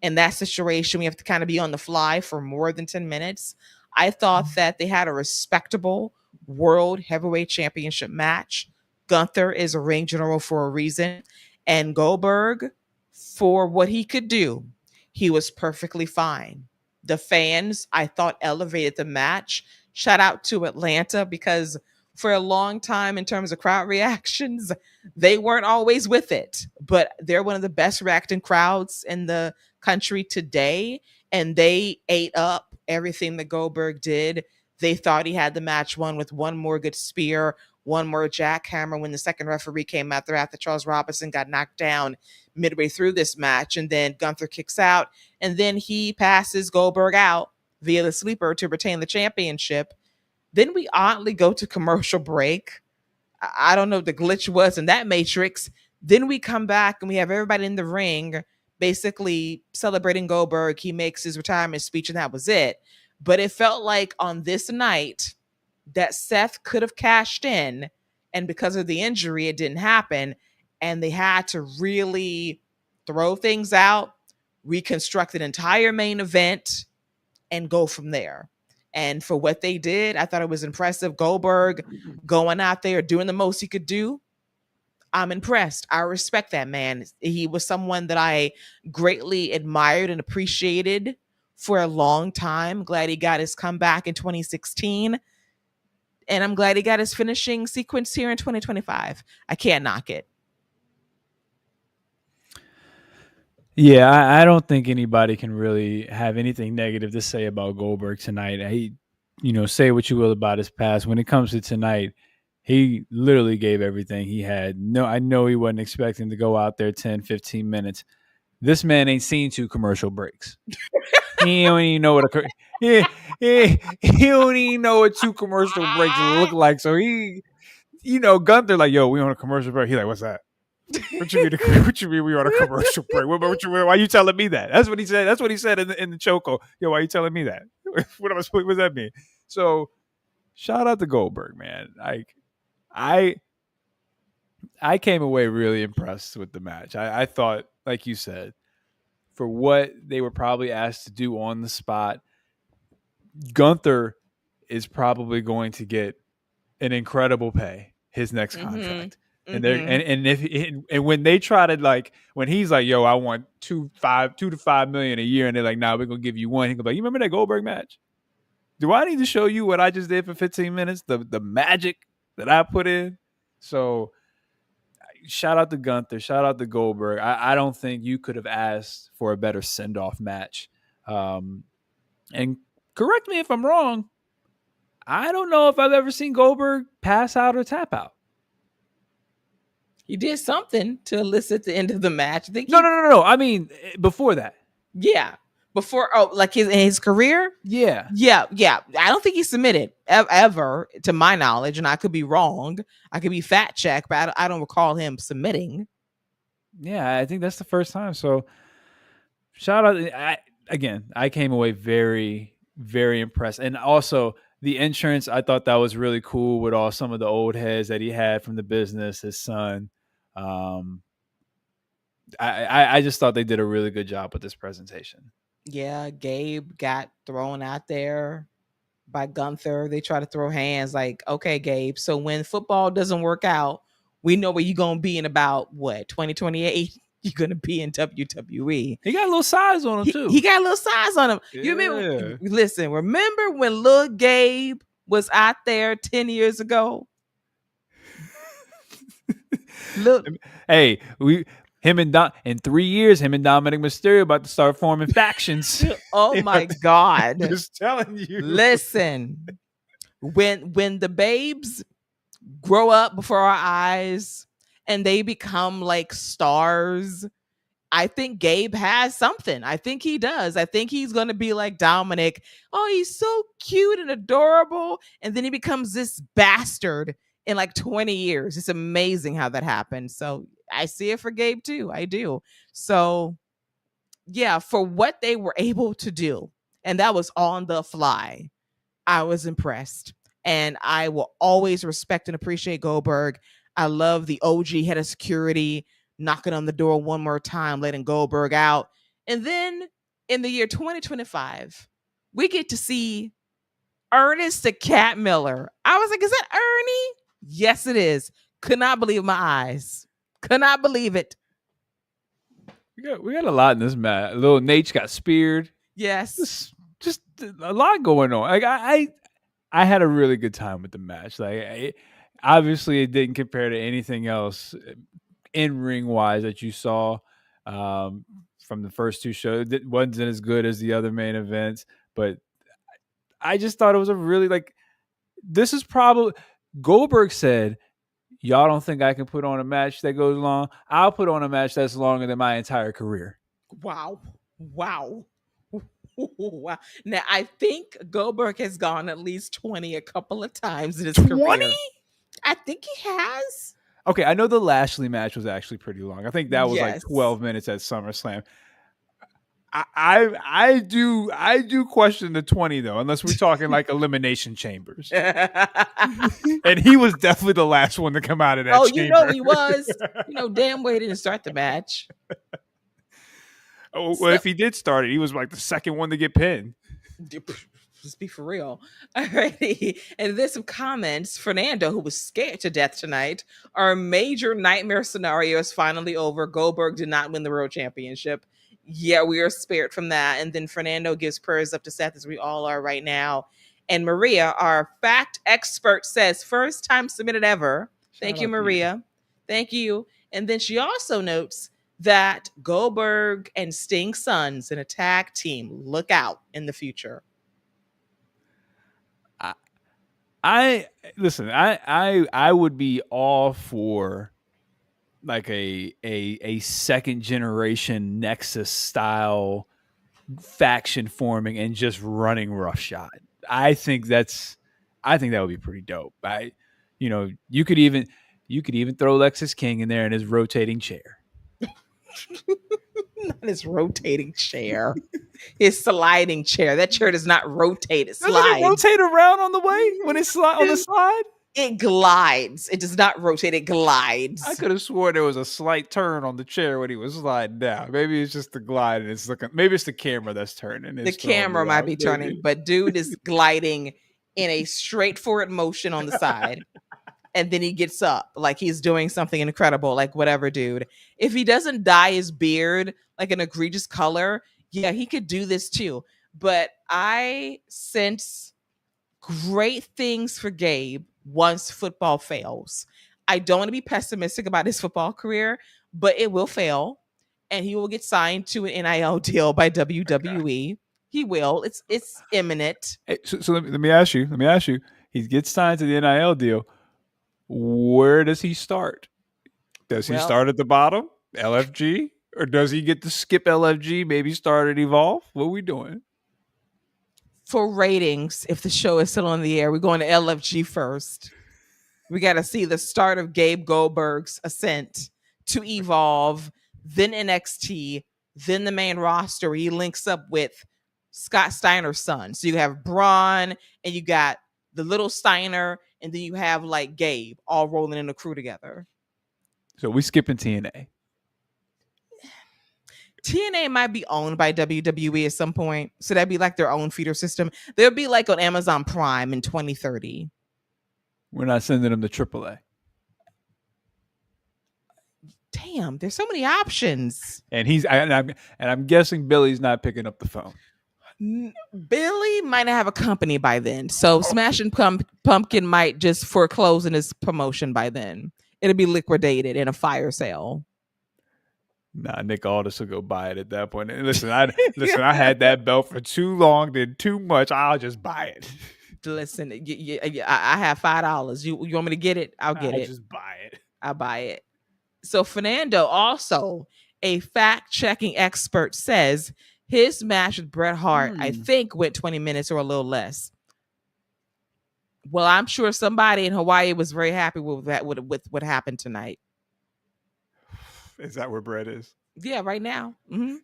in that situation, we have to kind of be on the fly for more than 10 minutes. I thought that they had a respectable World Heavyweight Championship match. Gunther is a ring general for a reason. And Goldberg, for what he could do, he was perfectly fine. The fans, I thought, elevated the match. Shout out to Atlanta, because for a long time, in terms of crowd reactions, they weren't always with it. But they're one of the best reacting crowds in the country today. And they ate up everything that Goldberg did. They thought he had the match won with one more good spear, one more jackhammer when the second referee came out there after Charles Robinson got knocked down midway through this match. And then Gunther kicks out, and then he passes Goldberg out via the sleeper to retain the championship. Then we oddly go to commercial break. I don't know what the glitch was in that matrix. Then we come back and we have everybody in the ring basically celebrating Goldberg. He makes his retirement speech, and that was it. But it felt like on this night that Seth could have cashed in, and because of the injury, it didn't happen. And they had to really throw things out, reconstruct an entire main event, and go from there. And for what they did, I thought it was impressive. Goldberg going out there, doing the most he could do. I'm impressed. I respect that man. He was someone that I greatly admired and appreciated for a long time. Glad he got his comeback in 2016. And I'm glad he got his finishing sequence here in 2025. I can't knock it. Yeah, I don't think anybody can really have anything negative to say about Goldberg tonight. Say what you will about his past. When it comes to tonight, he literally gave everything he had. No, I know he wasn't expecting to go out there 10, 15 minutes. This man ain't seen 2 commercial breaks. He don't even know what he don't even know what 2 commercial breaks look like. So Gunther like, yo, we on a commercial break. He like, what's that? What you mean we on a commercial break? Why are you telling me that? That's what he said. That's what he said in the choco. Yo, why are you telling me that? What does that mean? So shout out to Goldberg, man. Like I came away really impressed with the match. I thought, like you said, for what they were probably asked to do on the spot, Gunther is probably going to get an incredible pay his next contract. And they're and when they try to when he's like, yo, I want 2 to 5 million a year, and they're like, nah, we're gonna give you 1. He goes like, you remember that Goldberg match? Do I need to show you what I just did for 15 minutes? The magic that I put in. So shout out to Gunther, shout out to Goldberg. I don't think you could have asked for a better send-off match. And correct me if I'm wrong, I don't know if I've ever seen Goldberg pass out or tap out. He did something to elicit the end of the match. I think No. I mean, before that. Yeah. Before, like in his career? Yeah. I don't think he submitted ever, to my knowledge, and I could be wrong. I could be fact checked, but I don't recall him submitting. Yeah, I think that's the first time. So shout out. I came away very, very impressed. And also the entrance, I thought that was really cool with all some of the old heads that he had from the business, his son. I just thought they did a really good job with this presentation. Yeah, Gabe got thrown out there by Gunther. They try to throw hands like, okay, Gabe, so when football doesn't work out, we know where you're going to be in about, 2028? You're going to be in WWE. He got a little size on him, too. He got a little size on him. Yeah. You remember when little Gabe was out there 10 years ago? Look. Hey, in 3 years, him and Dominic Mysterio about to start forming factions. Oh my God. Just telling you. Listen, when the babes grow up before our eyes and they become like stars, I think Gabe has something. I think he does. I think he's going to be like Dominic. Oh, he's so cute and adorable. And then he becomes this bastard in like 20 years. It's amazing how that happened. So I see it for Gabe too. I do. So yeah, for what they were able to do, and that was on the fly, I was impressed. And I will always respect and appreciate Goldberg. I love the OG head of security knocking on the door one more time, letting Goldberg out. And then in the year 2025, we get to see Ernest the Cat Miller. I was like, is that Ernie? Yes, it is. Could not believe my eyes. Could not believe it. We got a lot in this match. Little Nate got speared. Yes. Just a lot going on. Like I had a really good time with the match. Obviously it didn't compare to anything else in ring wise that you saw from the first 2 shows. It wasn't as good as the other main events, but I just thought it was a really this is probably Goldberg said, y'all don't think I can put on a match that goes long? I'll put on a match that's longer than my entire career. Wow. Now, I think Goldberg has gone at least 20 a couple of times in his 20? career. I think he has. Okay, I know the Lashley match was actually pretty long. I think that was like 12 minutes at SummerSlam. I do question the 20 though, unless we're talking like elimination chambers. And he was definitely the last one to come out of that chamber. You know he was. Damn well he didn't start the match. Well, if he did start it, he was like the second one to get pinned. Let's be for real. Alrighty. And there's some comments. Fernando, who was scared to death tonight, our major nightmare scenario is finally over. Goldberg did not win the World Championship. Yeah, we are spared from that. And then Fernando gives prayers up to Seth, as we all are right now. And Maria, our fact expert, says first time submitted ever. Thank you, Maria. Thank you. And then she also notes that Goldberg and Sting's sons in a tag team. Look out in the future. I would be all for like a second generation Nexus style faction forming and just running roughshod. I think that would be pretty dope. You could even throw Lexus King in there in his rotating chair. Not his rotating chair. His sliding chair. That chair does not rotate. It slides. Doesn't it rotate around on the way when it's on the slide? It glides. It does not rotate. It glides. I could have sworn there was a slight turn on the chair when he was sliding down. Maybe it's just the glide and it's looking. Maybe it's the camera that's turning. The camera might be turning, but dude is gliding in a straightforward motion on the side. And then he gets up like he's doing something incredible, like whatever, dude. If he doesn't dye his beard like an egregious color, yeah, he could do this too. But I sense great things for Gabe once football fails. I don't want to be pessimistic about his football career, but it will fail. And he will get signed to an NIL deal by WWE. Okay. He will. It's imminent. Hey, so let me ask you. He gets signed to the NIL deal. Where does he start? Does he start at the bottom, LFG? Or does he get to skip LFG, maybe start at Evolve? What are we doing? For ratings, if the show is still on the air, we're going to LFG first. We got to see the start of Gabe Goldberg's ascent to Evolve, then NXT, then the main roster where he links up with Scott Steiner's son. So you have Braun and you got the little Steiner, and then you have like Gabe all rolling in a crew together. So we skipping TNA. TNA might be owned by WWE at some point. So that'd be like their own feeder system. They'll be like on Amazon Prime in 2030. We're not sending them to AAA. Damn, there's so many options. And I'm guessing Billy's not picking up the phone. Billy might not have a company by then. So Smashing Pumpkin might just foreclose in his promotion by then. It'll be liquidated in a fire sale. Nah, Nick Aldis will go buy it at that point. And listen, I had that belt for too long, did too much. I'll just buy it. Listen, I have $5. You want me to get it? I'll get it. Just buy it. I'll buy it. So Fernando, also a fact-checking expert, says his match with Bret Hart, I think, went 20 minutes or a little less. Well, I'm sure somebody in Hawaii was very happy with that, with what happened tonight. Is that where Bret is? Yeah, right now. Mm-hmm.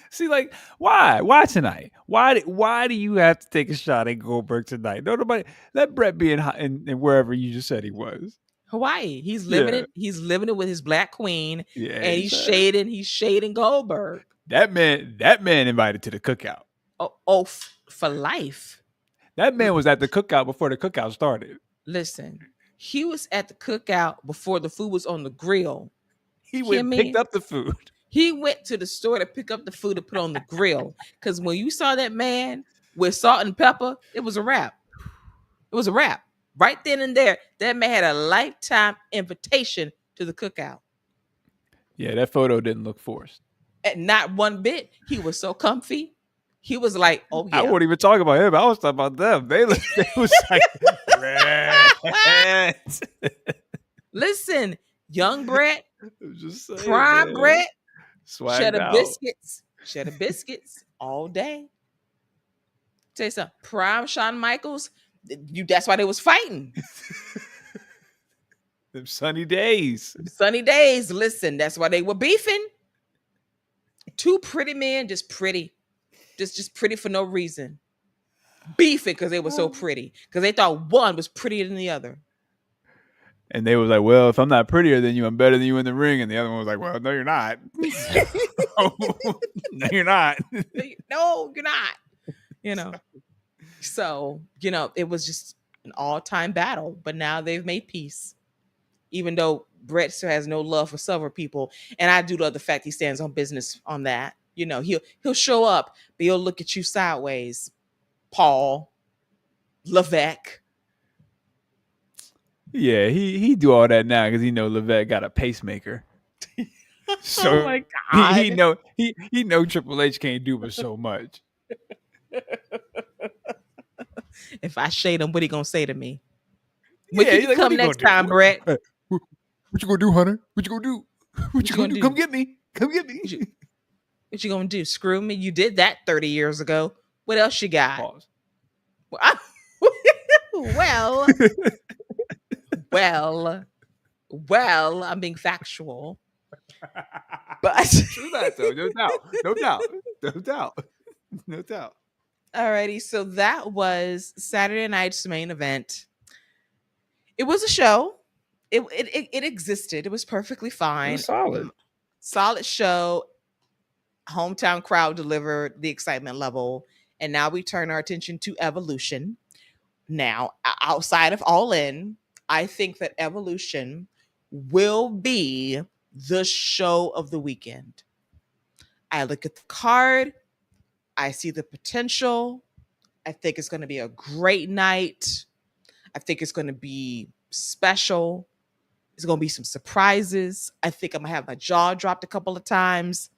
See, like, why tonight? Why do you have to take a shot at Goldberg tonight? Nobody let Bret be in wherever you just said he was. Hawaii. He's living it. He's living it with his black queen, and he's shading Goldberg. That man invited to the cookout. For life. That man was at the cookout before the cookout started. Listen, he was at the cookout before the food was on the grill. He went and picked up the food. He went to the store to pick up the food to put on the grill. Because when you saw that man with salt and pepper, it was a wrap. It was a wrap. Right then and there, that man had a lifetime invitation to the cookout. Yeah, that photo didn't look forced. And not one bit. He was so comfy. He was like, oh, yeah. I won't even talk about him. I was talking about them. They was like, Bret. Listen, young Bret, just saying, prime Bret, cheddar biscuits all day. Tell you something, prime Shawn Michaels, that's why they was fighting. Them sunny days. Listen, that's why they were beefing. Two pretty men, just pretty. Just pretty for no reason. Beefing because they were so pretty. Because they thought one was prettier than the other. And they was like, well, if I'm not prettier than you, I'm better than you in the ring. And the other one was like, well, no, you're not. No, you're not. No, you're not. you know. So, it was just an all-time battle, but now they've made peace. Even though Brett still has no love for Silver people, and I do love the fact he stands on business on that. He'll show up, but he'll look at you sideways. Paul Levesque. Yeah, he do all that now because he know Levesque got a pacemaker. So Oh my he God. know he know Triple H can't do but so much. If I shade him, what he gonna say to me? When Yeah, can he's you like, what come you gonna next do? time, Brett? What you gonna do, Hunter? What you gonna do? What you gonna do? Come get me. Come get me. What you gonna do? Screw me? You did that 30 years ago. What else you got? Pause. Well, well, well, I'm being factual. But True that though, no doubt. No doubt. No doubt. No doubt. alrighty, so that was Saturday night's main event. It was a show. It existed. It was perfectly fine. solid. Solid show. Hometown crowd delivered the excitement level. And now we turn our attention to Evolution. Now, outside of All In, I think that Evolution will be the show of the weekend. I look at the card, I see the potential. I think it's going to be a great night. I think it's going to be special. There's going to be some surprises. I think I'm going to have my jaw dropped a couple of times.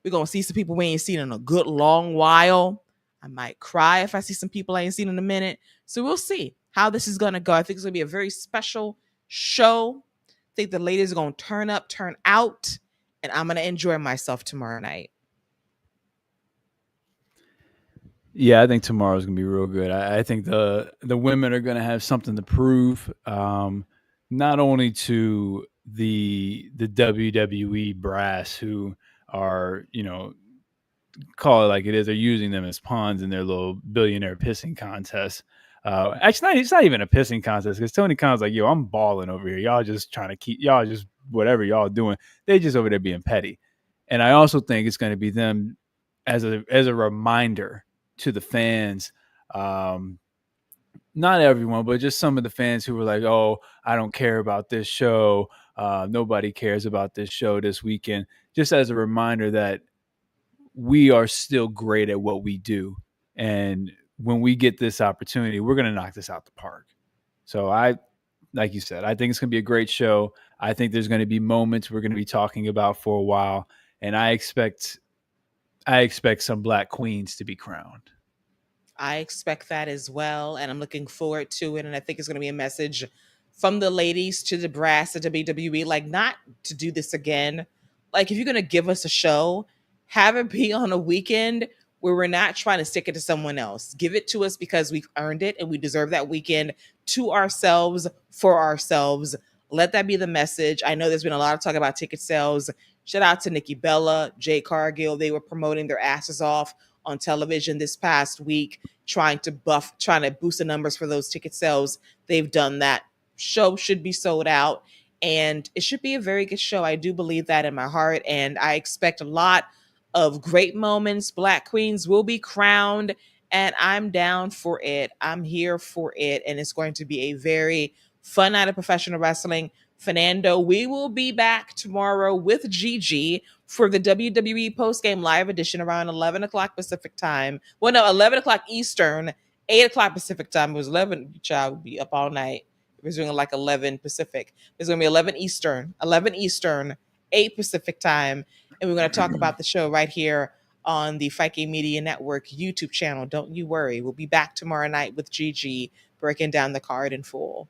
We're going to see some people we ain't seen in a good long while. I might cry if I see some people I ain't seen in a minute. So we'll see how this is going to go. I think it's going to be a very special show. I think the ladies are going to turn up, turn out, and I'm going to enjoy myself tomorrow night. Yeah, I think tomorrow's gonna be real good. I think the women are gonna have something to prove, not only to the WWE brass who are call it like it is. They're using them as pawns in their little billionaire pissing contest. Actually, it's not even a pissing contest because Tony Khan's like, yo, I'm balling over here. Y'all just trying to keep y'all just whatever y'all doing. They just over there being petty. And I also think it's going to be them as a reminder to the fans. Not everyone, but just some of the fans who were like, oh, I don't care about this show. Nobody cares about this show this weekend. Just as a reminder that we are still great at what we do. And when we get this opportunity, we're going to knock this out the park. So like you said, I think it's going to be a great show. I think there's going to be moments we're going to be talking about for a while. And I expect some Black queens to be crowned. I expect that as well. And I'm looking forward to it. And I think it's going to be a message from the ladies to the brass at WWE, like not to do this again. Like if you're going to give us a show, have it be on a weekend where we're not trying to stick it to someone else. Give it to us because we've earned it and we deserve that weekend to ourselves, for ourselves. Let that be the message. I know there's been a lot of talk about ticket sales. Shout out to Nikki Bella, Jay Cargill. They were promoting their asses off on television this past week, trying to boost the numbers for those ticket sales. They've done that. Show should be sold out and it should be a very good show. I do believe that in my heart, and I expect a lot of great moments. Black queens will be crowned, and I'm down for it. I'm here for it, and it's going to be a very fun night of professional wrestling. Fernando, we will be back tomorrow with Gigi for the WWE Post Game Live edition around 11 o'clock Pacific time. Well, no, 11 o'clock Eastern, 8 o'clock Pacific time. It was 11. Child would be up all night. It was doing like 11 Pacific. It's going to be 11 Eastern, 8 Pacific time. And we're going to talk about the show right here on the Fight Game Media Network YouTube channel. Don't you worry. We'll be back tomorrow night with Gigi breaking down the card in full.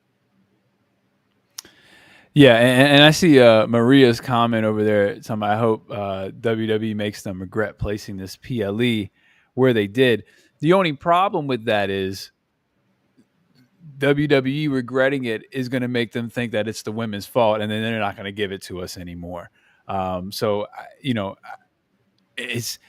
Yeah, and I see Maria's comment over there. I hope WWE makes them regret placing this PLE where they did. The only problem with that is WWE regretting it is going to make them think that it's the women's fault, and then they're not going to give it to us anymore. So it's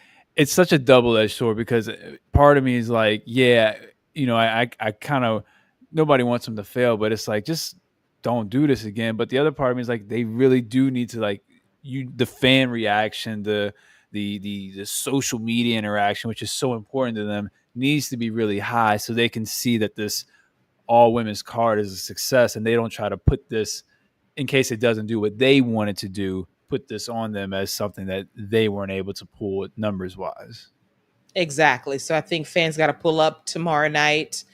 such a double-edged sword because part of me is like, yeah, I kind of nobody wants them to fail, but it's like just don't do this again. But the other part of me is like they really do need to the fan reaction, the social media interaction, which is so important to them, needs to be really high so they can see that this all women's card is a success, and they don't try to put this, in case it doesn't do what they wanted to do, put this on them as something that they weren't able to pull numbers wise. Exactly. So I think fans got to pull up tomorrow night,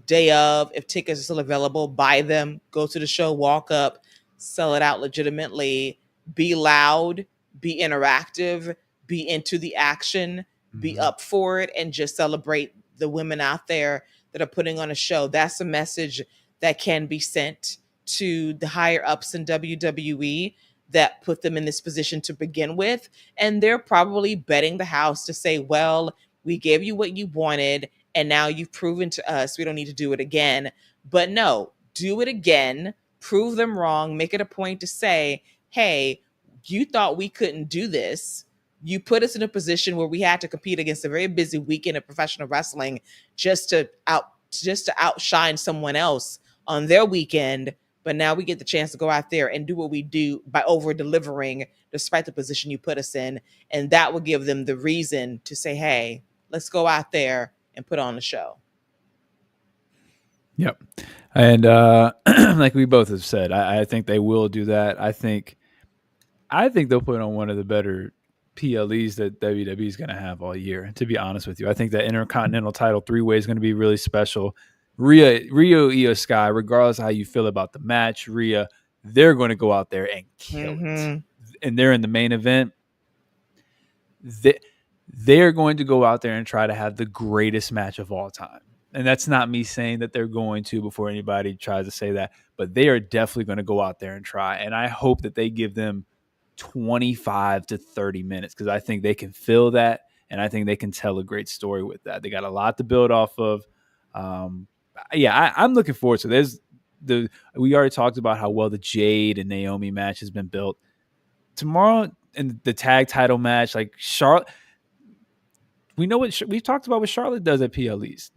day of. If tickets are still available, buy them. Go to the show, walk up, sell it out legitimately. Be loud, be interactive, be into the action, be up for it, and just celebrate the women out there that are putting on a show. That's a message that can be sent to the higher ups in WWE that put them in this position to begin with. And they're probably betting the house to say, well, we gave you what you wanted, and now you've proven to us we don't need to do it again. But no, do it again, prove them wrong, make it a point to say, hey, you thought we couldn't do this. You put us in a position where we had to compete against a very busy weekend of professional wrestling just to outshine someone else on their weekend. But now we get the chance to go out there and do what we do by over delivering despite the position you put us in. And that will give them the reason to say, hey, let's go out there and put on a show. Yep. And like we both have said, I think they will do that. I think they'll put on one of the better PLEs that WWE is going to have all year, to be honest with you. I think that Intercontinental title 3-way is going to be really special. Rio Io Sky, regardless of how you feel about the match, Rhea, they're going to go out there and kill it. And they're in the main event. They're going to go out there and try to have the greatest match of all time. And that's not me saying that they're going to before anybody tries to say that, but they are definitely going to go out there and try. And I hope that they give them 25 to 30 minutes because I think they can fill that, and I think they can tell a great story with that. They got a lot to build off of. I'm looking forward to this. We already talked about how well the Jade and Naomi match has been built. Tomorrow in the tag title match, like Charlotte, we know what we've talked about what Charlotte does at PLEs.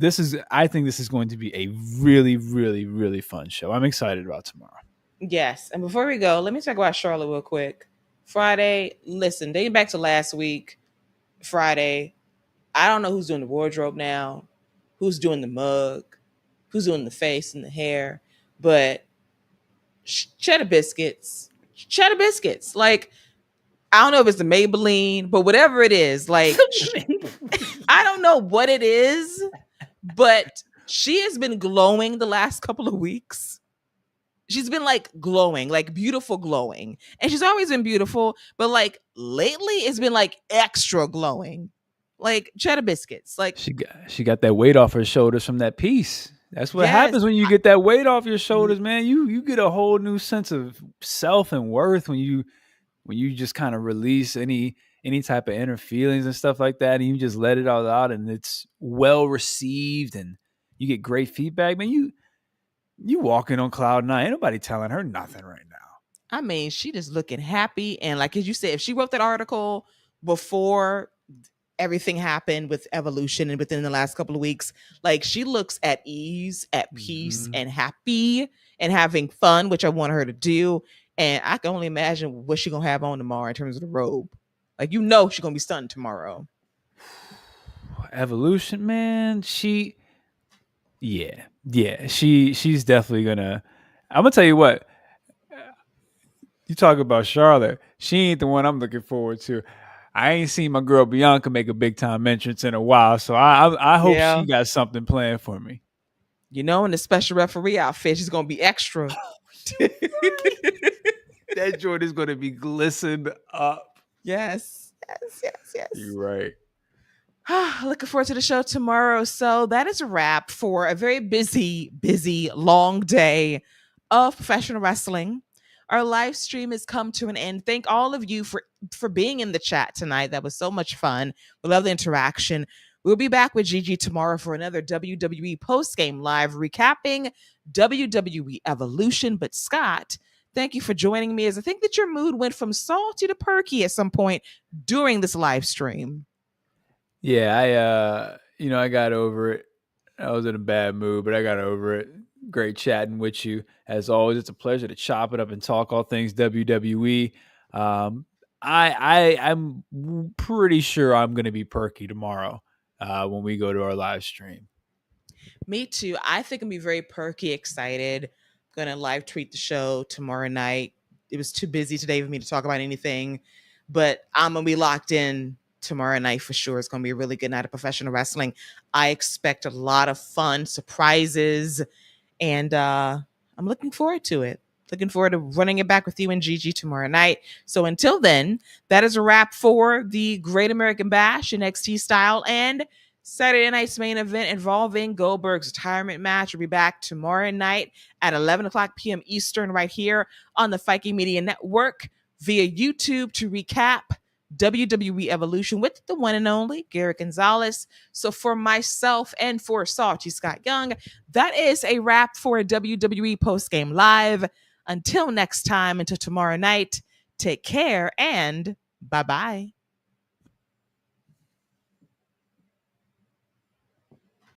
I think this is going to be a really, really, really fun show. I'm excited about tomorrow. Yes. And before we go, let me talk about Charlotte real quick. Friday, listen, dating back to last week, Friday, I don't know who's doing the wardrobe now, who's doing the mug, who's doing the face and the hair, but cheddar biscuits. Like, I don't know if it's the Maybelline, but whatever it is, like, I don't know what it is, but she has been glowing the last couple of weeks. She's been like glowing, like beautiful glowing. And she's always been beautiful, but like lately it's been like extra glowing. Like cheddar biscuits. Like she got that weight off her shoulders from that piece. That's what happens when you get that weight off your shoulders, man. You get a whole new sense of self and worth when you just kind of release any type of inner feelings and stuff like that, and you just let it all out, and it's well received, and you get great feedback, man. You walking on cloud nine. Ain't nobody telling her nothing right now. I mean, she just looking happy, and like as you said, if she wrote that article before everything happened with Evolution and within the last couple of weeks, like she looks at ease, at peace, and happy and having fun, which I want her to do. And I can only imagine what she's gonna have on tomorrow in terms of the robe. Like, she's gonna be stunned tomorrow. Evolution, man. She's definitely gonna. I'm gonna tell you what. You talk about Charlotte. She ain't the one I'm looking forward to. I ain't seen my girl Bianca make a big time entrance in a while, so I hope she got something planned for me. In the special referee outfit, she's gonna be extra. That Jordynne is gonna be glistened up. Yes. You're right. Looking forward to the show tomorrow. So that is a wrap for a very busy, long day of professional wrestling. Our live stream has come to an end. Thank all of you for being in the chat tonight. That was so much fun. We love the interaction. We'll be back with Gigi tomorrow for another WWE Post Game live recapping WWE Evolution. But Scott, thank you for joining me, as I think that your mood went from salty to perky at some point during this live stream. Yeah, I got over it. I was in a bad mood, but I got over it. Great chatting with you. As always, it's a pleasure to chop it up and talk all things WWE. I'm pretty sure I'm going to be perky tomorrow. when we go to our live stream. Me too. I think I'm gonna be very perky excited. Gonna live tweet the show tomorrow night. It was too busy today for me to talk about anything, but I'm gonna be locked in tomorrow night for sure. It's gonna be a really good night of professional wrestling. I expect a lot of fun surprises, and I'm looking forward to it. Looking forward to running it back with you and Gigi tomorrow night. So until then, that is a wrap for the Great American Bash NXT style and Saturday night's main event involving Goldberg's retirement match. We'll be back tomorrow night at 11 o'clock p.m. Eastern right here on the Viking Media Network via YouTube to recap WWE Evolution with the one and only Garrett Gonzalez. So for myself and for Salty Scott Young, that is a wrap for a WWE Post Game Live. Until next time, until tomorrow night, take care and bye-bye.